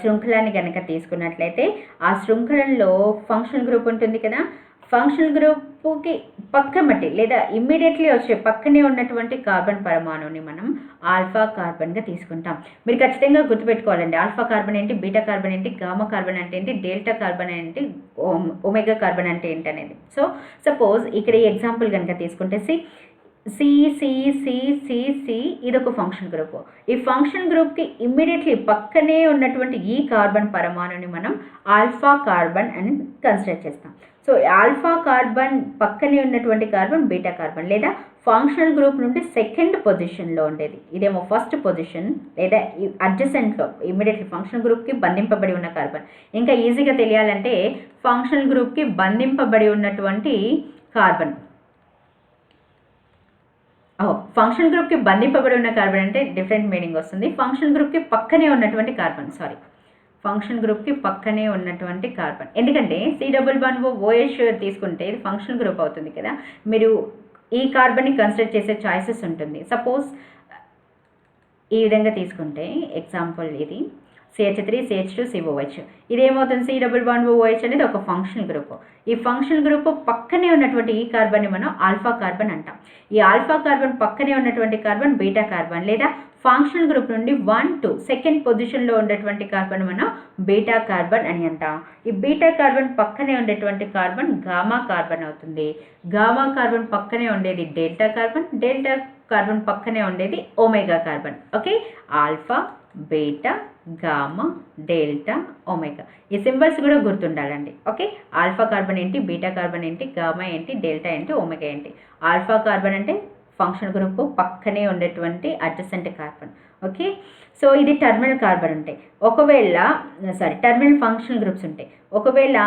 శృంఖలాన్ని కనుక తీసుకున్నట్లయితే ఆ శృంఖలంలో ఫంక్షనల్ గ్రూప్ ఉంటుంది కదా, ఫంక్షనల్ గ్రూప్కి పక్కమటి లేదా ఇమ్మీడియట్లీ వచ్చే పక్కనే ఉన్నటువంటి కార్బన్ పరమాణుని మనం ఆల్ఫా కార్బన్గా తీసుకుంటాం. మీరు ఖచ్చితంగా గుర్తుపెట్టుకోవాలండి, ఆల్ఫా కార్బన్ ఏంటి, బీటా కార్బన్ ఏంటి, గామా కార్బన్ అంటే ఏంటి, డెల్టా కార్బన్ ఏంటి, ఒమేగా కార్బన్ అంటే ఏంటి అనేది. సో సపోజ్ ఇక్కడ ఈ ఎగ్జాంపుల్ కనుక తీసుకుంటే సి ఇది ఒక ఫంక్షన్ గ్రూప్. ఈ ఫంక్షన్ గ్రూప్కి ఇమ్మీడియట్లీ పక్కనే ఉన్నటువంటి ఈ కార్బన్ పరమాణుని మనం ఆల్ఫా కార్బన్ అని కన్సిడర్ చేస్తాం. సో ఆల్ఫా కార్బన్ పక్కనే ఉన్నటువంటి కార్బన్ బీటా కార్బన్, లేదా ఫంక్షనల్ గ్రూప్ నుండి సెకండ్ పొజిషన్లో ఉండేది ఇదేమో ఫస్ట్ పొజిషన్, లేదా అడ్జసెంట్లో ఇమ్మీడియట్లీ ఫంక్షనల్ గ్రూప్కి బంధింపబడి ఉన్న కార్బన్. ఇంకా ఈజీగా తెలియాలంటే ఫంక్షనల్ గ్రూప్కి బంధింపబడి ఉన్నటువంటి కార్బన్, ఫంక్షన్ గ్రూప్కి బంధింపబడి ఉన్న కార్బన్ అంటే డిఫరెంట్ మీనింగ్ వస్తుంది. ఫంక్షన్ గ్రూప్కి పక్కనే ఉన్నటువంటి కార్బన్, ఫంక్షన్ గ్రూప్కి పక్కనే ఉన్నటువంటి కార్బన్. ఎందుకంటే C11OH తీసుకుంటే ఇది ఫంక్షన్ గ్రూప్ అవుతుంది కదా, మీరు ఈ కార్బన్ని కన్సిడర్ చేసే చాయిసెస్ ఉంటుంది. సపోజ్ ఈ విధంగా తీసుకుంటే ఎగ్జాంపుల్ ఇది CH3 CH2 COH. ఇదేమవుతుంది, C11OH అనేది ఒక ఫంక్షన్ గ్రూప్. ఈ ఫంక్షన్ గ్రూప్ పక్కనే ఉన్నటువంటి ఈ కార్బన్ని మనం ఆల్ఫా కార్బన్ అంటాం. ఈ ఆల్ఫా కార్బన్ పక్కనే ఉన్నటువంటి కార్బన్ బీటా కార్బన్, లేదా ఫంక్షన్ గ్రూప్ నుండి 1 2 సెకండ్ పొజిషన్లో ఉండేటువంటి కార్బన్ మనం బీటా కార్బన్ అని అంటాం. ఈ బీటా కార్బన్ పక్కనే ఉండేటువంటి కార్బన్ గామా కార్బన్ అవుతుంది. గామా కార్బన్ పక్కనే ఉండేది డెల్టా కార్బన్, డెల్టా కార్బన్ పక్కనే ఉండేది omega carbon. Okay, alpha beta gamma delta omega, ఈ సింబల్స్ కూడా గుర్తుండాలండి. ఓకే, ఆల్ఫా కార్బన్ ఏంటి, బీటా కార్బన్ ఏంటి, గామా ఏంటి, డెల్టా ఏంటి, ఒమేగా ఏంటి. ఆల్ఫా కార్బన్ అంటే ఫంక్షన్ గ్రూప్ పక్కనే ఉండేటువంటి అడ్జసెంట్ కార్బన్. ఓకే, సో ఇది టర్మినల్ కార్బన్ ఉంటాయి. టర్మినల్ ఫంక్షన్ గ్రూప్స్ ఉంటాయి. ఒకవేళ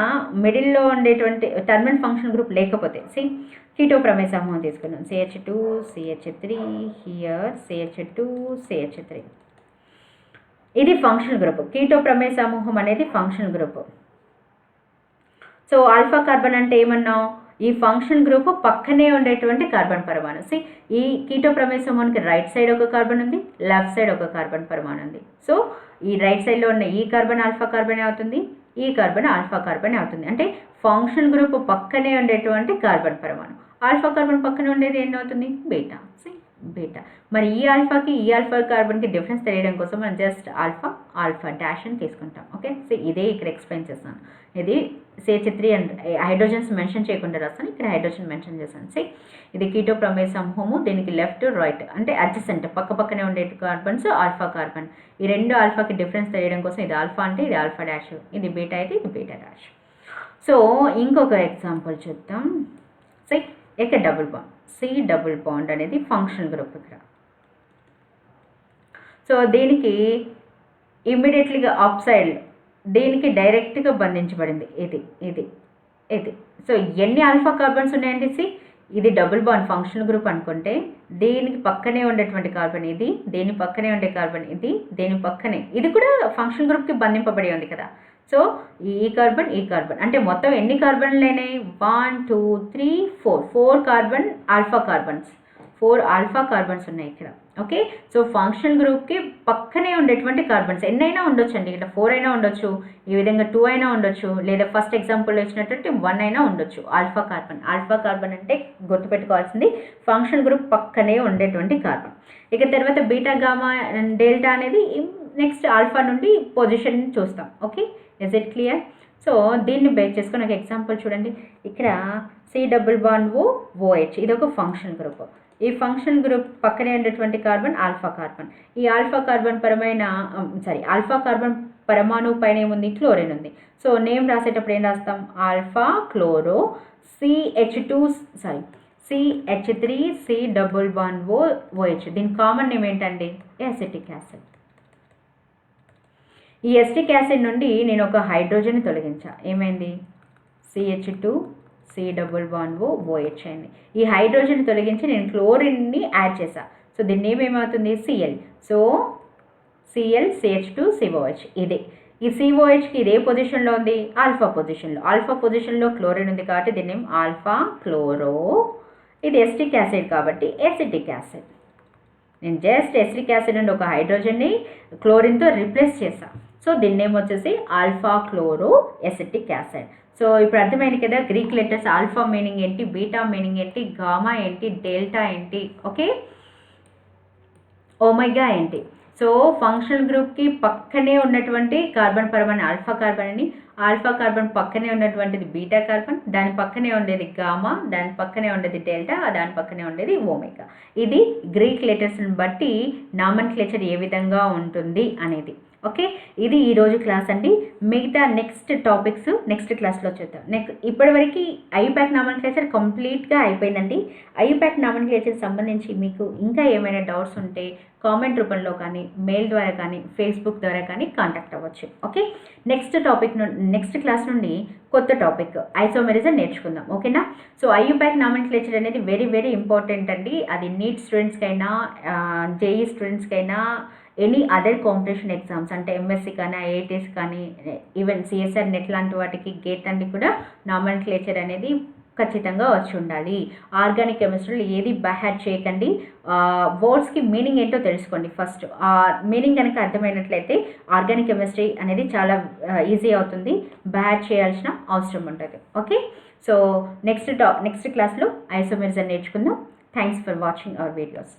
మిడిల్లో ఉండేటువంటి టర్మినల్ ఫంక్షన్ గ్రూప్ లేకపోతే కీటో ప్రమేయ సమూహం తీసుకున్నాం. CH2 CH3 here CH2 CH3, ఇది ఫంక్షన్ గ్రూప్. కీటో ప్రమేయ సమూహం అనేది function group. So alpha carbon అంటే ఏమన్నాం, ఈ ఫంక్షన్ గ్రూప్ పక్కనే ఉండేటువంటి కార్బన్ పరమాణు. ఈ కీటో ప్రమేయ సమూహానికి రైట్ సైడ్ ఒక కార్బన్ ఉంది, లెఫ్ట్ సైడ్ ఒక కార్బన్ పరమాణు ఉంది. సో ఈ రైట్ సైడ్లో ఉన్న ఈ కార్బన్ ఆల్ఫా కార్బన్ అవుతుంది, ఈ కార్బన్ ఆల్ఫా కార్బన్ అవుతుంది. అంటే ఫంక్షన్ గ్రూప్ పక్కనే ఉండేటువంటి కార్బన్ పరమాణు. ఆల్ఫా కార్బన్ పక్కన ఉండేది ఏంటవుతుంది, బీటా. బీటా. మరి ఈ ఆల్ఫా కార్బన్కి డిఫరెన్స్ తెలియడం కోసం మనం జస్ట్ ఆల్ఫా డాష్ అని తీసుకుంటాం. ఓకే, సో ఇదే ఇక్కడ ఎక్స్ప్లెయిన్ చేస్తాను. ఇది CH3 అండ్ హైడ్రోజన్స్ మెన్షన్ చేయకుండా రాస్తాను, ఇక్కడ హైడ్రోజన్ మెన్షన్ చేస్తాను. సి ఇది కీటో ప్రమేయ సమూహము, దీనికి లెఫ్ట్ రైట్ అంటే అడ్జసెంట్ పక్కనే ఉండే కార్బన్స్ ఆల్ఫా కార్బన్. ఈ రెండు ఆల్ఫాకి డిఫరెన్స్ తెలియడం కోసం ఇది ఆల్ఫా అంటే ఇది ఆల్ఫా డాష్, ఇది బీటా అయితే ఇది బీటా డాష్. సో ఇంకొక ఎగ్జాంపుల్ చూద్దాం. ఇక్కడ double bond, C double bond అనేది ఫంక్షనల్ గ్రూప్ ఇక్కడ. సో దీనికి ఇమ్మీడియట్లీగా ఆఫ్ సైడ్ దీనికి డైరెక్ట్గా బంధించబడింది ఇది. సో ఎన్ని ఆల్ఫా కార్బన్స్ ఉన్నాయండి? ఇది డబుల్ బాండ్ ఫంక్షనల్ గ్రూప్ అనుకుంటే దీనికి పక్కనే ఉండేటువంటి కార్బన్ ఇది, దీని పక్కనే ఉండే కార్బన్ ఇది, దీని పక్కనే ఇది కూడా ఫంక్షనల్ గ్రూప్కి బంధింపబడి ఉంది కదా. సో ఈ కార్బన్ అంటే మొత్తం ఎన్ని కార్బన్లు అయినాయి? 1 2 3 4 carbon alpha carbons, 4 alpha carbons ఉన్నాయి ఇక్కడ. ఓకే, సో ఫంక్షనల్ గ్రూప్కి పక్కనే ఉండేటువంటి కార్బన్స్ ఎన్నైనా ఉండొచ్చు అండి. ఇక్కడ 4 అయినా ఉండొచ్చు, ఈ విధంగా 2 అయినా ఉండొచ్చు, లేదా ఫస్ట్ ఎగ్జాంపుల్లో ఇచ్చినటువంటి 1 అయినా ఉండొచ్చు. ఆల్ఫా కార్బన్ అంటే గుర్తుపెట్టుకోవాల్సింది ఫంక్షనల్ గ్రూప్ పక్కనే ఉండేటువంటి కార్బన్. ఇక తర్వాత బీటా గామా డెల్టా అనేది నెక్స్ట్ ఆల్ఫా నుండి పొజిషన్ చూస్తాం. Okay, is it clear? So దీన్ని బేస్ చేసుకొని ఒక ఎగ్జాంపుల్ చూడండి. ఇక్కడ సి డబుల్ బాండ్ OH ఇది ఒక ఫంక్షనల్ గ్రూప్. ఈ ఫంక్షనల్ గ్రూప్ పక్కనే ఉండేటువంటి కార్బన్ ఆల్ఫా కార్బన్. ఈ ఆల్ఫా కార్బన్ పరమాణువు పైన ఏముంది? క్లోరిన్ ఉంది. సో నేమ్ రాసేటప్పుడు ఏం రాస్తాం? Alpha chloro CH3 C double bond OH. దీని కామన్ నేమ్ ఏంటండి? Acetic acid. ఈ ఎసిటిక్ యాసిడ్ నుండి నేను ఒక హైడ్రోజన్ తొలగించా, ఏమైంది? CH2 C double bond OH అయింది. ఈ హైడ్రోజన్ తొలగించి నేను క్లోరిన్ని యాడ్ చేసా. సో దీని నేమ్ ఏమవుతుంది? Cl. So Cl CH2 COH. ఇదే ఈ COHకి ఇదే పొజిషన్లో ఉంది, ఆల్ఫా పొజిషన్లో క్లోరిన్ ఉంది కాబట్టి దీని నేమ్ ఆల్ఫా క్లోరో. ఇది ఎసిటిక్ యాసిడ్ కాబట్టి ఎసిటిక్ యాసిడ్. నేను జస్ట్ ఎసిటిక్ యాసిడ్ నుండి ఒక హైడ్రోజన్ని క్లోరిన్తో రీప్లేస్ చేసా. సో దీని నేమ్ వచ్చేసి alpha chloro acetic acid. So ఇప్పుడు అర్థమైంది కదా గ్రీక్ లెటర్స్ ఆల్ఫా మీనింగ్ ఏంటి, బీటా మీనింగ్ ఏంటి, గామా ఏంటి, డెల్టా ఏంటి, ఓకే, ఓమెగా ఏంటి. సో ఫంక్షనల్ గ్రూప్కి పక్కనే ఉన్నటువంటి కార్బన్ పరమాణు ఆల్ఫా కార్బన్ అని, ఆల్ఫా కార్బన్ పక్కనే ఉన్నటువంటిది బీటా కార్బన్, దాని పక్కనే ఉండేది గామా, దాని పక్కనే ఉండేది డెల్టా, దాని పక్కనే ఉండేది ఓమెగా. ఇది గ్రీక్ లెటర్స్ని బట్టి నామన్క్లేచర్ ఏ విధంగా ఉంటుంది అనేది. ఓకే, ఇది ఈరోజు క్లాస్ అండి. మిగతా నెక్స్ట్ టాపిక్స్ నెక్స్ట్ క్లాస్లో చూద్దాం. ఇప్పటివరకు ఐయుపాక్ నామన్క్లేచర్ కంప్లీట్గా అయిపోయిందండి. ఐయుపాక్ నామన్క్లేచర్ సంబంధించి మీకు ఇంకా ఏమైనా డౌట్స్ ఉంటే కామెంట్ రూపంలో కానీ, మెయిల్ ద్వారా కానీ, ఫేస్బుక్ ద్వారా కానీ కాంటాక్ట్ అవ్వచ్చు. ఓకే, నెక్స్ట్ క్లాస్ నుండి కొత్త టాపిక్ ఐసోమెరిజం నేర్చుకుందాం. ఓకేనా? సో ఐయుపాక్ నామన్క్లేచర్ అనేది వెరీ వెరీ ఇంపార్టెంట్ అండి. అది నీట్ స్టూడెంట్స్కైనా, జేఈ స్టూడెంట్స్కైనా, ఎనీ అదర్ కాంపిటీషన్ ఎగ్జామ్స్ అంటే ఎంఎస్సి కానీ, ఐఐటీస్ కానీ, ఈవెన్ సిఎస్ఆర్ నెట్ లాంటి వాటికి గేట్ అన్ని కూడా నామన్క్లేచర్ అనేది ఖచ్చితంగా వచ్చి ఉండాలి. ఆర్గానిక్ కెమిస్ట్రీలో ఏది బైహార్ట్ చేయకండి. వర్డ్స్కి మీనింగ్ ఏంటో తెలుసుకోండి ఫస్ట్. ఆ మీనింగ్ కనుక అర్థమైనట్లయితే ఆర్గానిక్ కెమిస్ట్రీ అనేది చాలా ఈజీ అవుతుంది, బైహార్ట్ చేయాల్సిన అవసరం ఉంటుంది. ఓకే, సో నెక్స్ట్ క్లాస్లో ఐసోమెరిజం నేర్చుకుందాం. Thanks for watching our videos.